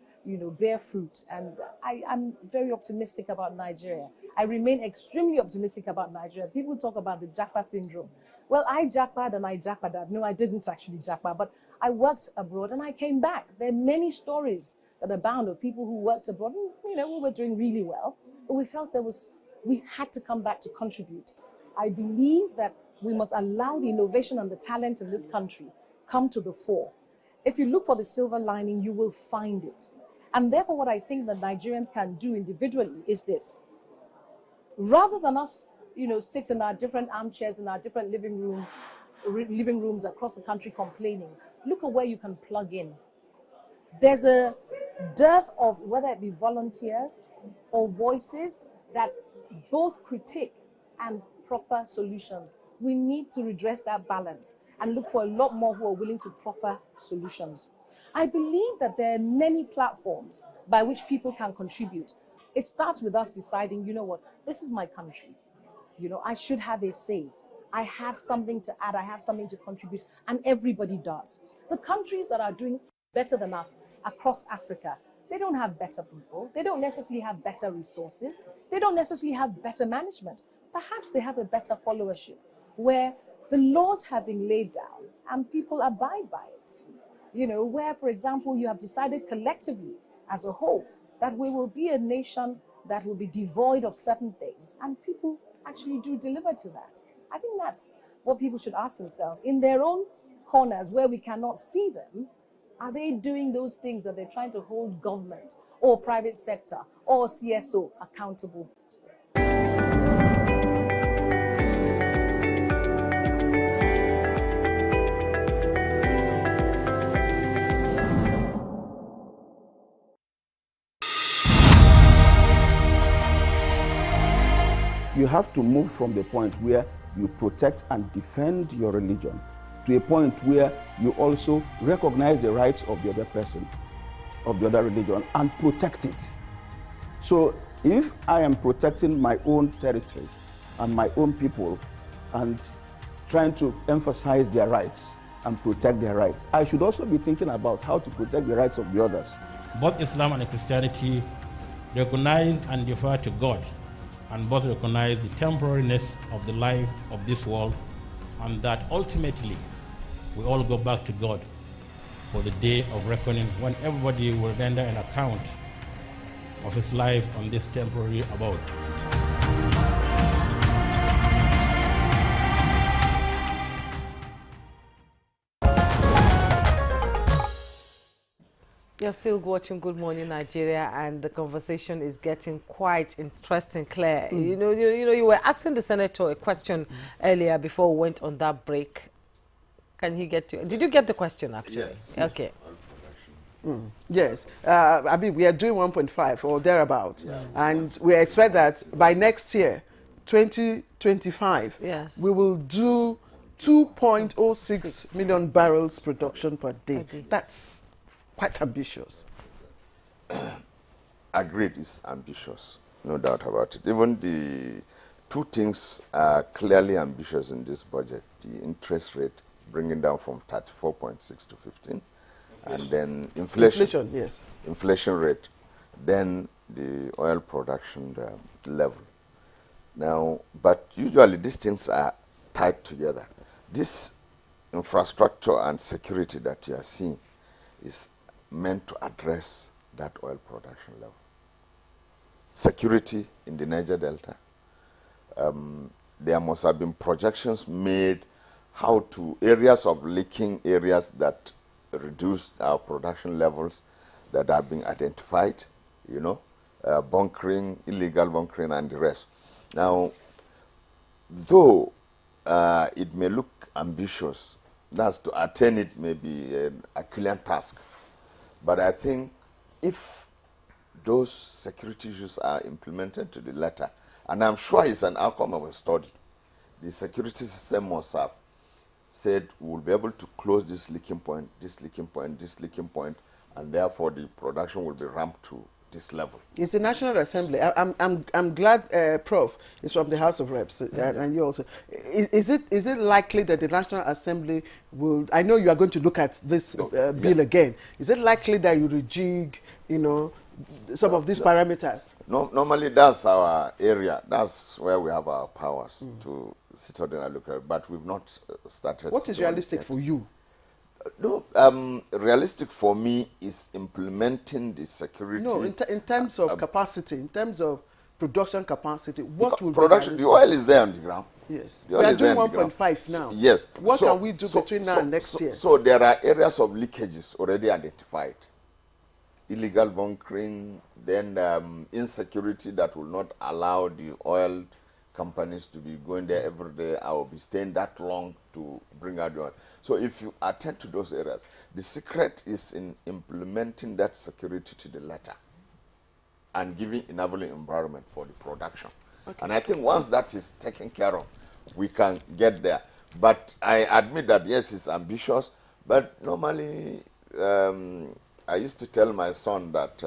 bear fruit. And I'm very optimistic about Nigeria. I remain extremely optimistic about Nigeria. People talk about the Japa syndrome. Well, I Japa'd and I Japada'd. No, I didn't actually Japa, but I worked abroad and I came back. There are many stories that abound of people who worked abroad. We were doing really well, but we felt we had to come back to contribute. I believe that we must allow the innovation and the talent in this country come to the fore. If you look for the silver lining, you will find it. And therefore, what I think that Nigerians can do individually is this. Rather than us, sit in our different armchairs in our different living rooms across the country complaining, look at where you can plug in. There's a dearth of, whether it be volunteers or voices that both critique and proffer solutions. We need to redress that balance and look for a lot more who are willing to proffer solutions. I believe that there are many platforms by which people can contribute. It starts with us deciding, this is my country. I should have a say. I have something to add. I have something to contribute. And everybody does. The countries that are doing better than us across Africa, they don't have better people. They don't necessarily have better resources. They don't necessarily have better management. Perhaps they have a better followership where the laws have been laid down and people abide by it. Where, for example, you have decided collectively as a whole that we will be a nation that will be devoid of certain things, and people actually do deliver to that. I think that's what people should ask themselves. In their own corners where we cannot see them, are they doing those things that they're trying to hold government or private sector or CSO accountable? You have to move from the point where you protect and defend your religion to a point where you also recognize the rights of the other person, of the other religion, and protect it. So if I am protecting my own territory and my own people and trying to emphasize their rights and protect their rights, I should also be thinking about how to protect the rights of the others. Both Islam and Christianity recognize and defer to God, and both recognize the temporariness of the life of this world, and that ultimately we all go back to God for the day of reckoning, when everybody will render an account of his life on this temporary abode. You're still watching Good Morning Nigeria, and the conversation is getting quite interesting, Claire. You were asking the senator a question earlier before we went on that break. Can he get to? Did you get the question actually? Yes. Okay. Yes, I mean, we are doing 1.5 or thereabout, and we expect that by next year, 2025, yes, we will do 2.06 million barrels production per day. That's quite ambitious. Agreed, it's ambitious, no doubt about it. Even the two things are clearly ambitious in this budget: the interest rate bringing down from 34.6 to 15. And then inflation, yes. Inflation rate, then the oil production level. Now, but usually these things are tied together. This infrastructure and security that you are seeing is meant to address that oil production level. Security in the Niger Delta. There must have been projections made how to areas of leaking areas that reduce our production levels that are being identified, you know, bunkering, illegal bunkering, and the rest. Now, though it may look ambitious, that's to attain it may be an Herculean task. But I think if those security issues are implemented to the letter, and I'm sure it's an outcome of a study, the security system must have said we'll be able to close this leaking point, this leaking point, this leaking point, and therefore the production will be ramped to this level. It's the National Assembly. I'm glad Prof is from the House of Reps, and you also. Is it likely that the National Assembly will? I know you are going to look at this bill again. Is it likely that you rejig, you know, some of these parameters? No, normally that's our area. That's where we have our powers to sit on and look at it, but we've not started. What is realistic for you? No, realistic for me is implementing the security. No, in terms of capacity, in terms of production capacity, what will production? The oil is there on the ground. Yes, we are doing 1.5 now. Yes. What can we do between now and next year? So there are areas of leakages already identified. Illegal bunkering, then insecurity that will not allow the oil companies to be going there every day. I will be staying that long to bring out the oil. So if you attend to those areas, the secret is in implementing that security to the letter and giving enabling environment for the production. Okay. And I think once that is taken care of, we can get there. But I admit that, yes, it's ambitious, but normally I used to tell my son that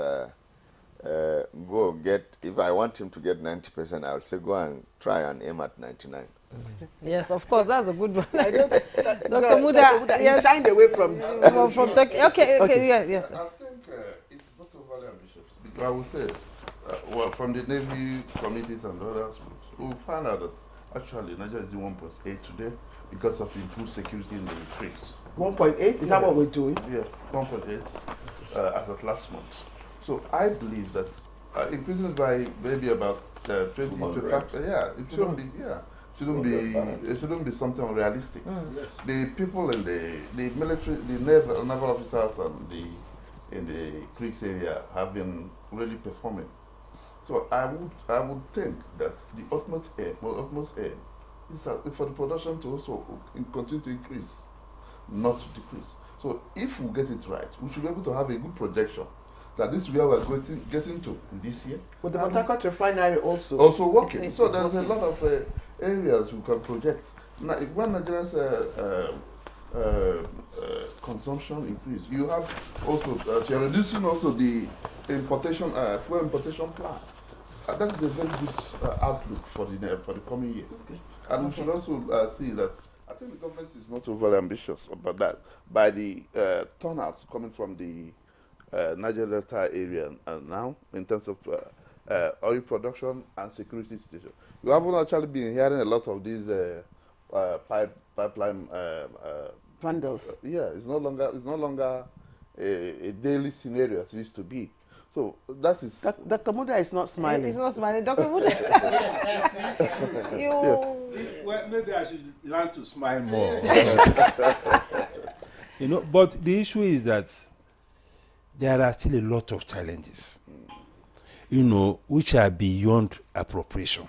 go get, if I want him to get 90%, I would say go and try and aim at 99. Yes, of course, that's a good one. Dr. Muda, yes. He shined away from Turkey. Okay, yes. I think it's not overly ambitious. Because I would say, well, from the Navy committees and others, we'll find out that actually Nigeria is doing 1.8 today because of improved security in the creeks. 1.8? Is that what we're doing? Yeah, 1.8 as of last month. So I believe that increasing it by maybe about 20, 25, it shouldn't be, it shouldn't be something unrealistic. Yes. The people in the military, the naval officers and in the creeks area have been really performing. So I would think that the utmost aim is that for the production to also continue to increase, not to decrease. So if we get it right, we should be able to have a good projection that this is where we're getting to this year. But the Port Harcourt refinery also working. So there's a lot of areas we can project. Now, when Nigeria's consumption increase, you have also you're reducing also the importation fuel importation plan. That's a very good outlook for the coming year. Okay. And we should also see that I think the government is not overly ambitious about that by the turnouts coming from the Niger Delta area now in terms of oil production and security situation. You haven't actually been hearing a lot of these pipeline vandals. It's no longer a daily scenario as it used to be. So that is. Dr. Muda is not smiling. He's not smiling, Dr. Muda. Well, maybe I should learn to smile more. You know, but the issue is that there are still a lot of challenges, you know, which are beyond appropriation.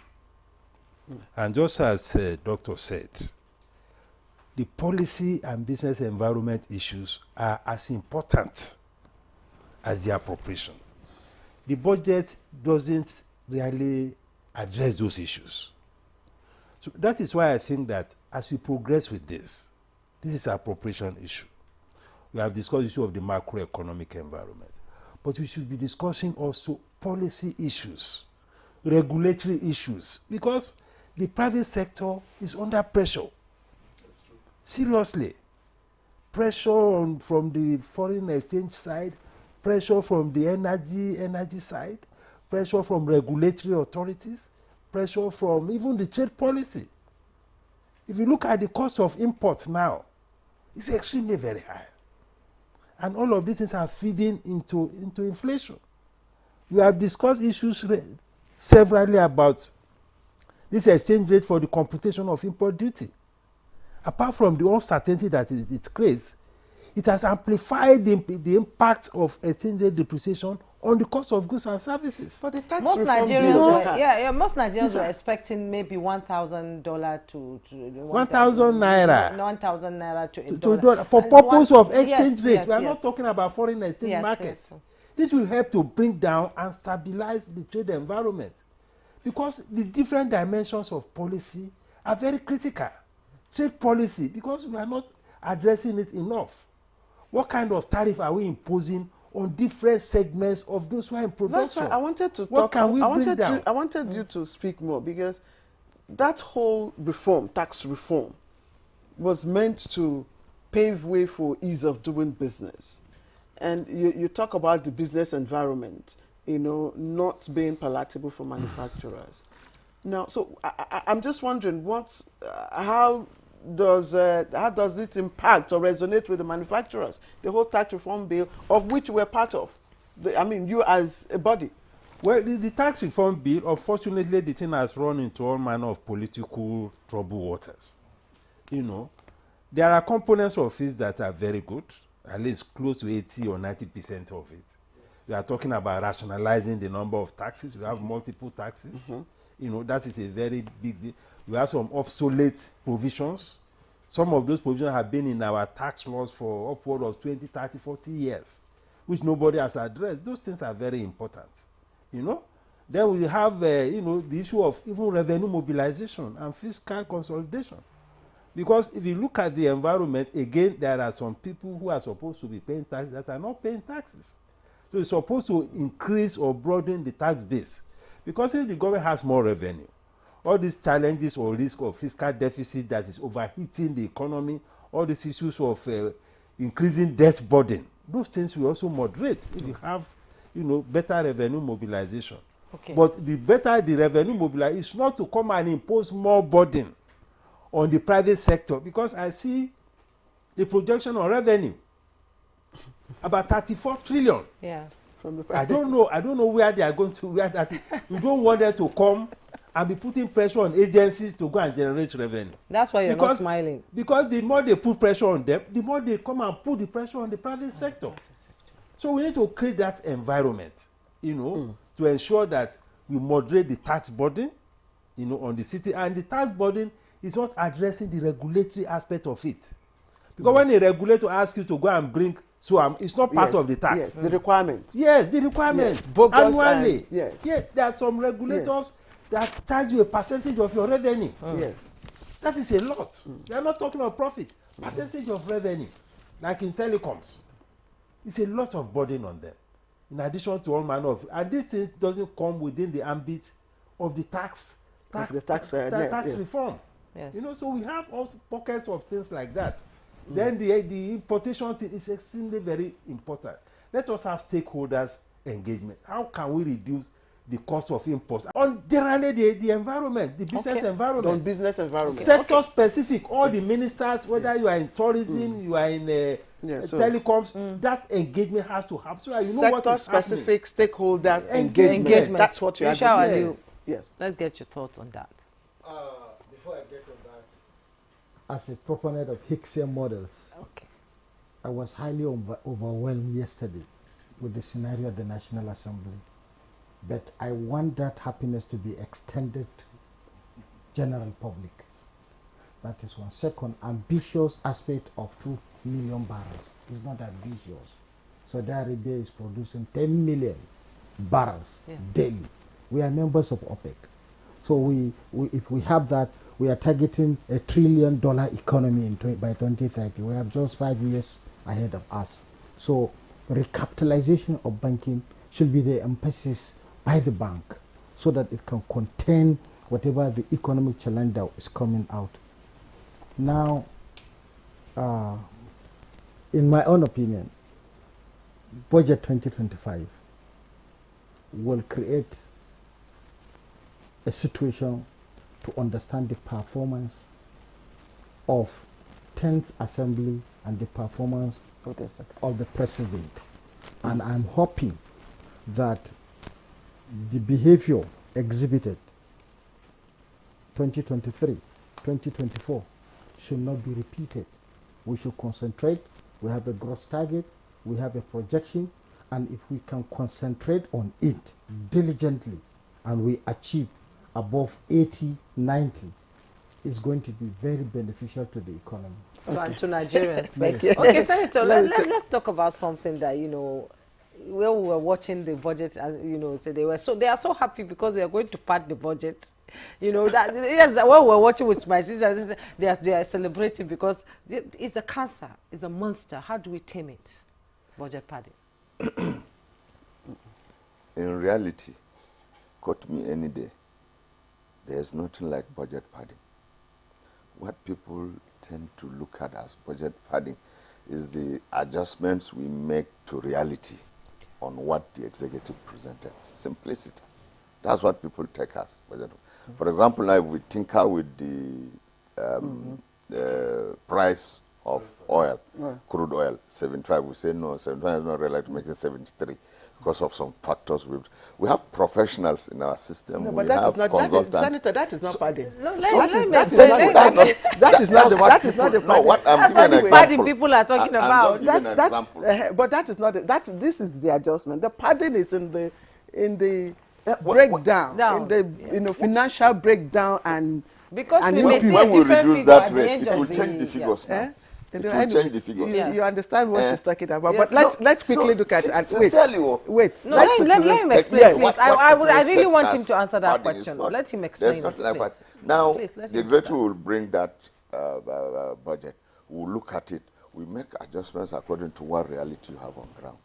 And just as Doctor said, the policy and business environment issues are as important as the appropriation. The budget doesn't really address those issues. So that is why I think that as we progress with this is an appropriation issue. We have discussed the issue of the macroeconomic environment, but we should be discussing also policy issues, regulatory issues, because the private sector is under pressure. Seriously. Pressure from the foreign exchange side, pressure from the energy side, pressure from regulatory authorities, pressure from even the trade policy. If you look at the cost of import now, it's extremely very high. And all of these things are feeding into inflation. We have discussed issues severally about this exchange rate for the computation of import duty. Apart from the uncertainty that it creates, it has amplified the impact of exchange rate depreciation on the cost of goods and services. But the tax most reform Nigerians most Nigerians were expecting maybe $1,000 to 1,000 naira. 1,000 naira to $1 for purpose of exchange rate. We are not talking about foreign exchange markets. This will help to bring down and stabilize the trade environment, because the different dimensions of policy are very critical. Trade policy, because we are not addressing it enough. What kind of tariff are we imposing on different segments of those who are in production? That's why I wanted to what talk. Can we bring down? I wanted you to speak more, because that whole reform, tax reform, was meant to pave way for ease of doing business. And you talk about the business environment, not being palatable for manufacturers. Now, so I'm just wondering, how does it impact or resonate with the manufacturers, the whole tax reform bill, of which we're part of? You as a body. Well, the tax reform bill, unfortunately, the thing has run into all manner of political troubled waters. There are components of it that are very good, at least close to 80 or 90% of it. We are talking about rationalizing the number of taxes. We have multiple taxes. That is a very big deal. We have some obsolete provisions. Some of those provisions have been in our tax laws for upward of 20, 30, 40 years, which nobody has addressed. Those things are very important. Then we have, the issue of even revenue mobilization and fiscal consolidation. Because if you look at the environment, again, there are some people who are supposed to be paying taxes that are not paying taxes. So it's supposed to increase or broaden the tax base. Because if the government has more revenue, all these challenges or risk of fiscal deficit that is overheating the economy, all these issues of increasing debt burden, those things will also moderate if you have, better revenue mobilization. Okay. But the better the revenue mobilization is not to come and impose more burden on the private sector, because I see the projection on revenue about 34 trillion. Yes. From the I don't know where they are going to. We don't want them to come and be putting pressure on agencies to go and generate revenue. That's why you're not smiling. Because the more they put pressure on them, the more they come and put the pressure on the private sector. So we need to create that environment, to ensure that we moderate the tax burden, on the city. And the tax burden is not addressing the regulatory aspect of it. Because when a regulator asks you to go and bring, it's not part of the tax. Yes, the requirement. Yes, the requirement. Yes, annually. Yes, there are some regulators that charge you a percentage of your revenue. Yes. That is a lot. They are not talking of profit. Percentage of revenue, like in telecoms. It's a lot of burden on them. In addition to all manner of, and this thing doesn't come within the ambit of the tax reform. Yes. So we have also pockets of things like that. Then the importation thing is extremely very important. Let us have stakeholders engagement. How can we reduce the cost of imports on generally the environment, the business environment? On business environment. Sector specific, all the ministers, whether you are in tourism, you are in telecoms, that engagement has to happen. So that you know what is happening. Sector specific stakeholder engagement. That's what you are doing. Yes. Let's get your thoughts on that. Before I get on that, as a proponent of Hickson models, I was highly overwhelmed yesterday with the scenario at the National Assembly. But I want that happiness to be extended to general public. That is one. Second, ambitious aspect of 2 million barrels is not ambitious. Saudi Arabia is producing 10 million barrels daily. We are members of OPEC. So if we have that, we are targeting $1 trillion economy by 2030. We have just 5 years ahead of us. So recapitalization of banking should be the emphasis by the bank so that it can contain whatever the economic challenge that is coming out. Now, in my own opinion, Budget 2025 will create a situation to understand the performance of 10th Assembly and the performance of the President. And I'm hoping that the behavior exhibited 2023, 2024 should not be repeated. We should concentrate. We have a gross target. We have a projection. And if we can concentrate on it diligently and we achieve above 80, 90, it's going to be very beneficial to the economy. And to Nigerians. Thank you. Okay, Senator, let's talk about something that, you know, when we were watching the budget, as you know, so they are so happy because they are going to pad the budget. You know, that yes, when we were watching with my sisters, they are celebrating because it's a cancer, it's a monster. How do we tame it? Budget padding. In reality, quote me any day, there's nothing like budget padding. What people tend to look at as budget padding is the adjustments we make to reality on what the executive presented. Simplicity. That's what people take as budget. For example, now if we tinker with the price of oil, crude oil, 75, we say no, 75 is not related to making 73 because of some factors. We have professionals in our system. No, we but that have is not, consultants. Senator, that is not padding. No, That is not the padding. No, what I'm giving an padding example. people are talking about. But that is not this is the adjustment. The padding is in the breakdown, in the financial breakdown and because and we may see when a we different reduce figure that at the rate, end it will of the change the figures now. It will change the figures. You understand what she's talking about. Yes. But let's quickly look at it. Wait. No, let him explain, please. I really want him to answer that question. Let him explain it, please. Now, Please, the executive will bring that budget. We'll look at it. We make adjustments according to what reality you have on ground.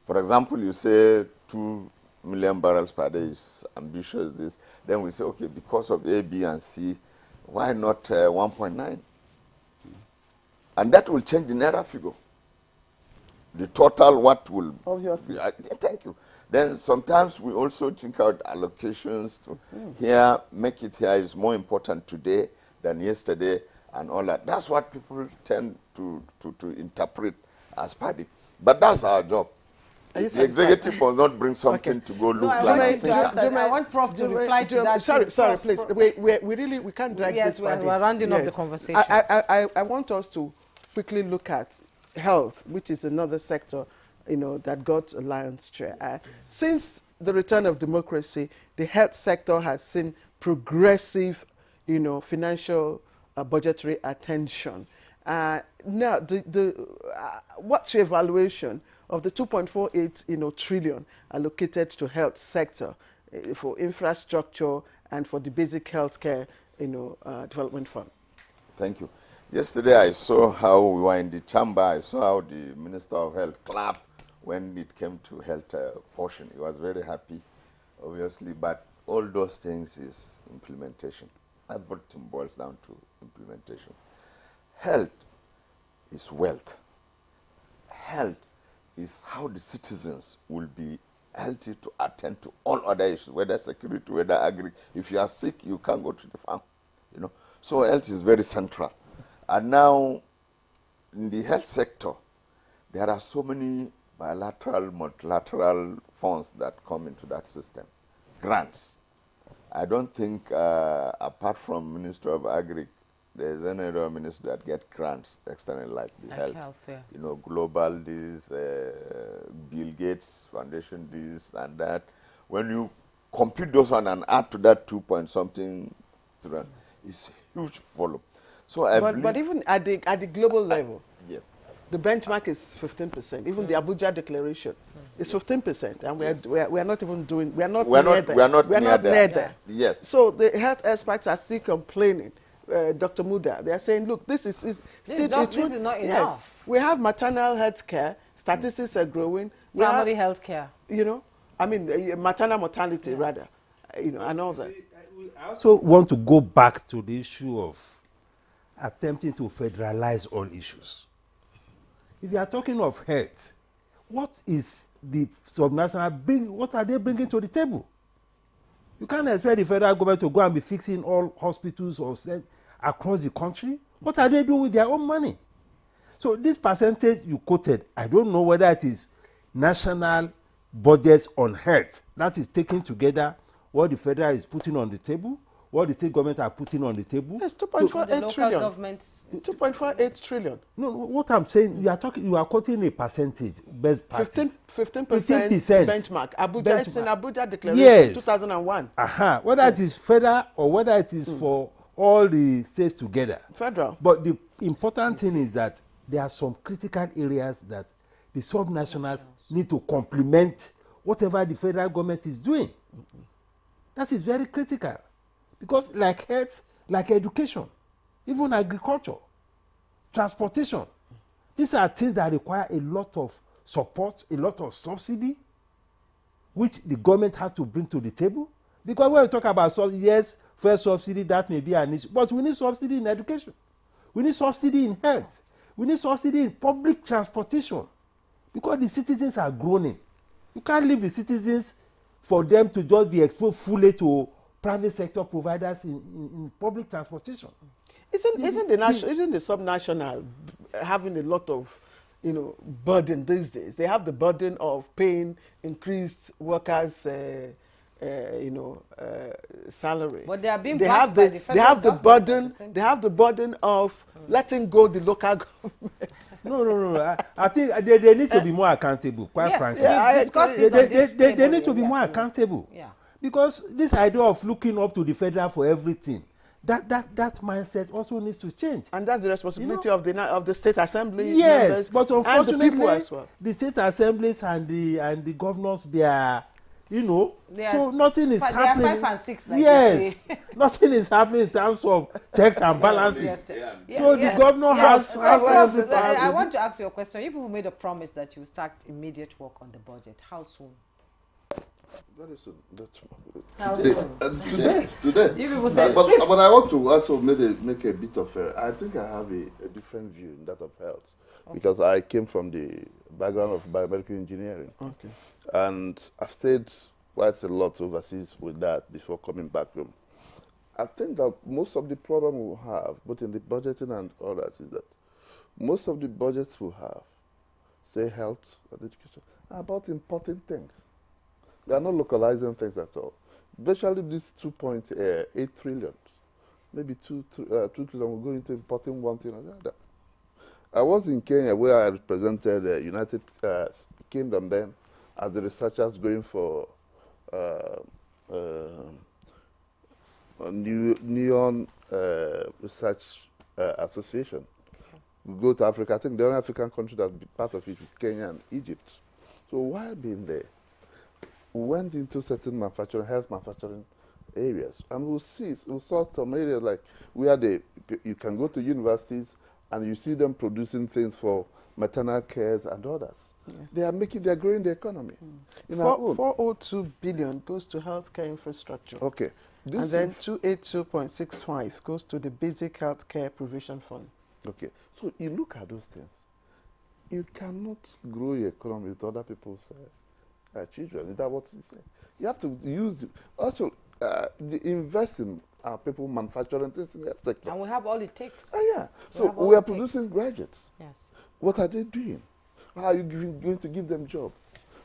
For example, you say 2 million barrels per day is ambitious, this. Then we say, okay, because of A, B, and C, why not 1.9? And that will change the Naira figure. The total, what will... Obviously. Thank you. Then sometimes we also think out allocations to here, make it here is more important today than yesterday and all that. That's what people tend to interpret as padding. But that's our job. The executive will not bring something to go look like a I want Prof to reply to that. Sorry, please. We can't drag this. Yes, we're rounding up the conversation. I want us to quickly look at health, which is another sector, you know, that got a lion's share. Since the return of democracy, the health sector has seen progressive, you know, financial budgetary attention. Now, what's your evaluation of the 2.48 trillion allocated to health sector for infrastructure and for the basic healthcare development fund? Thank you. Yesterday I saw how we were in the chamber. I saw how the Minister of Health clapped when it came to health portion. He was very happy, obviously, but all those things is implementation. Everything boils down to implementation. Health is wealth. Health is how the citizens will be healthy to attend to all other issues, whether security, whether agri. If you are sick, you can't go to the farm. You know, so health is very central. And now, in the health sector, there are so many bilateral, multilateral funds that come into that system. Grants. I don't think, apart from Minister of Agri, there's any other minister that get grants externally like the health. Yes. You know, global this, Bill Gates Foundation this and that. When you compute those one and add to that 2 point something, it's huge follow. So I believe, but even at the global level, yes, the benchmark is 15%. Even the Abuja Declaration is 15%, and we are not even doing. We are not near there. Yes. So the health experts are still complaining. Dr. Muda, they are saying, look, this is not enough. We have maternal health care. Statistics are growing. Family health care. You know, I mean, maternal mortality rather. You know, and all that. I also want to go back to the issue of attempting to federalize all issues. If you are talking of health, what is the subnational what are they bringing to the table? You can't expect the federal government to go and be fixing all hospitals or across the country. What are they doing with their own money? So this percentage you quoted, I don't know whether it is national budgets on health that is taken together what the federal is putting on the table, what the state government are putting on the table. Yes, 2.48 trillion. 2.48 trillion. No, what I'm saying, you are quoting a percentage, best practice. 15% benchmark. It's in Abuja Declaration, yes. 2001. Whether it is federal or whether it is for all the states together. Federal. But the important thing is that there are some critical areas that the subnationals need to complement whatever the federal government is doing. That is very critical. Because like health, like education, even agriculture, transportation, these are things that require a lot of support, a lot of subsidy, which the government has to bring to the table. Because when we talk about yes, first subsidy, that may be an issue. But we need subsidy in education. We need subsidy in health. We need subsidy in public transportation. Because the citizens are groaning. You can't leave the citizens for them to just be exposed fully to private sector providers in public transportation. Isn't the subnational having a lot of burden these days? They have the burden of paying increased workers' salary. But they are being backed by the federal government. They have the burden of letting go the local government. No. I think they need to be more accountable, quite frankly. They need to be more accountable. Yeah. Because this idea of looking up to the federal for everything, that mindset also needs to change. And that's the responsibility of the state assembly. Yes, but unfortunately, and the people as well. The state assemblies and the governors, they are, so nothing is happening. They are 5 and 6, like you say. Nothing is happening in terms of checks and balances. So the governor has everything. I want to ask you a question. You people made a promise that you start immediate work on the budget. How soon? Very soon. How soon? Today. You people say but I want to also make a bit of I think I have a different view in that of health. Okay. Because I came from the background of biomedical engineering. Okay. And I've stayed quite a lot overseas with that before coming back home. I think that most of the problem we'll have, both in the budgeting and others, is that most of the budgets we have, say health and education, are about importing things. They are not localizing things at all. Virtually this 2.8 trillion, maybe 2 trillion will go into importing one thing or the other. I was in Kenya where I represented the United Kingdom then as the researchers going for Neon Research Association. We go to Africa. I think the only African country that will be part of it is Kenya and Egypt. So while being there, we went into certain health manufacturing areas, and we saw some areas like where you can go to universities and you see them producing things for maternal cares and others. Yeah. They're growing the economy. 402 billion goes to healthcare infrastructure. Okay. And then 282.65 goes to the basic healthcare provision fund. Okay. So you look at those things. You cannot grow your economy with other people's children. Is that what you say? You have to use invest in people manufacturing things in the sector. And we have all it takes. Yeah. So we are producing graduates. Yes. What are they doing? How are you going to give them job?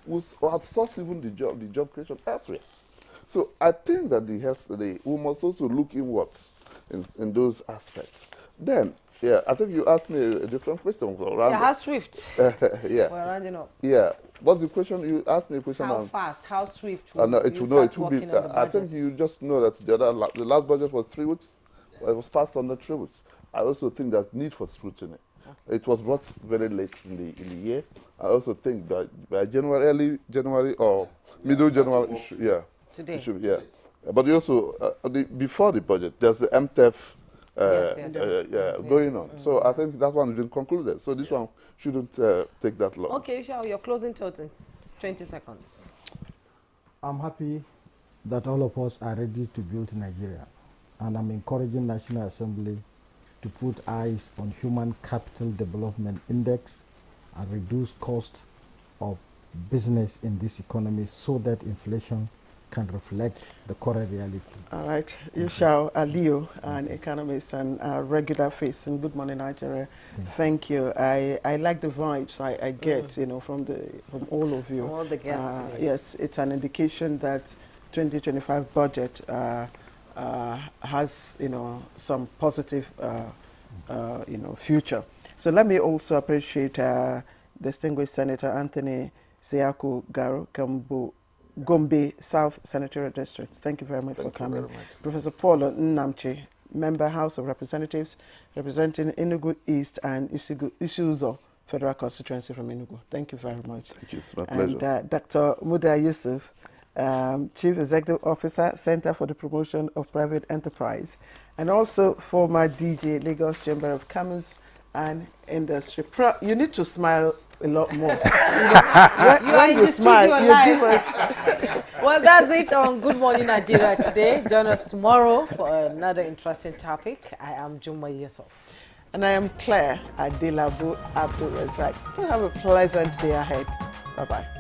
We'll outsource even the job creation elsewhere. So I think that the health today, we must also look inwards in those aspects. Then, I think you asked me a different question. How swift? We're rounding up. Yeah. What's the question? You asked me a question. How fast? How swift? It will be. I think you just know that the last budget was 3 weeks. It was passed under tributes. I also think there's need for scrutiny. Okay. It was brought very late in the year. I also think that by early January or middle January, today. It should be, But you also, before the budget, there's the MTEF going on. So I think that one has been concluded. So this one shouldn't take that long. Okay, Shao, your closing thoughts in 20 seconds. I'm happy that all of us are ready to build Nigeria. And I'm encouraging National Assembly to put eyes on Human Capital Development Index and reduce cost of business in this economy so that inflation can reflect the current reality. All right. Yushau Aliyu, an economist and a regular face in Good Morning Nigeria. Thank you. I like the vibes I get, from all of you. All the guests today. Yes, it's an indication that 2025 budget has, some positive, future. So let me also appreciate distinguished Senator Anthony Siaku Garo Gombe South Senatorial District. Thank you very much for coming. Professor Paul Nnamchi, Member House of Representatives, representing Enugu East and Isuzo Federal Constituency from Enugu. Thank you very much. Thank you. It's my pleasure. And Dr. Muda Yusuf, Chief Executive Officer, Center for the Promotion of Private Enterprise, and also former DG, Lagos Chamber of Commerce and Industry. You need to smile a lot more. when you smile, you give us... Well, that's it on Good Morning Nigeria today. Join us tomorrow for another interesting topic. I am Juma Yusuf. And I am Claire Adelabu Abdul Razak. Have a pleasant day ahead. Bye-bye.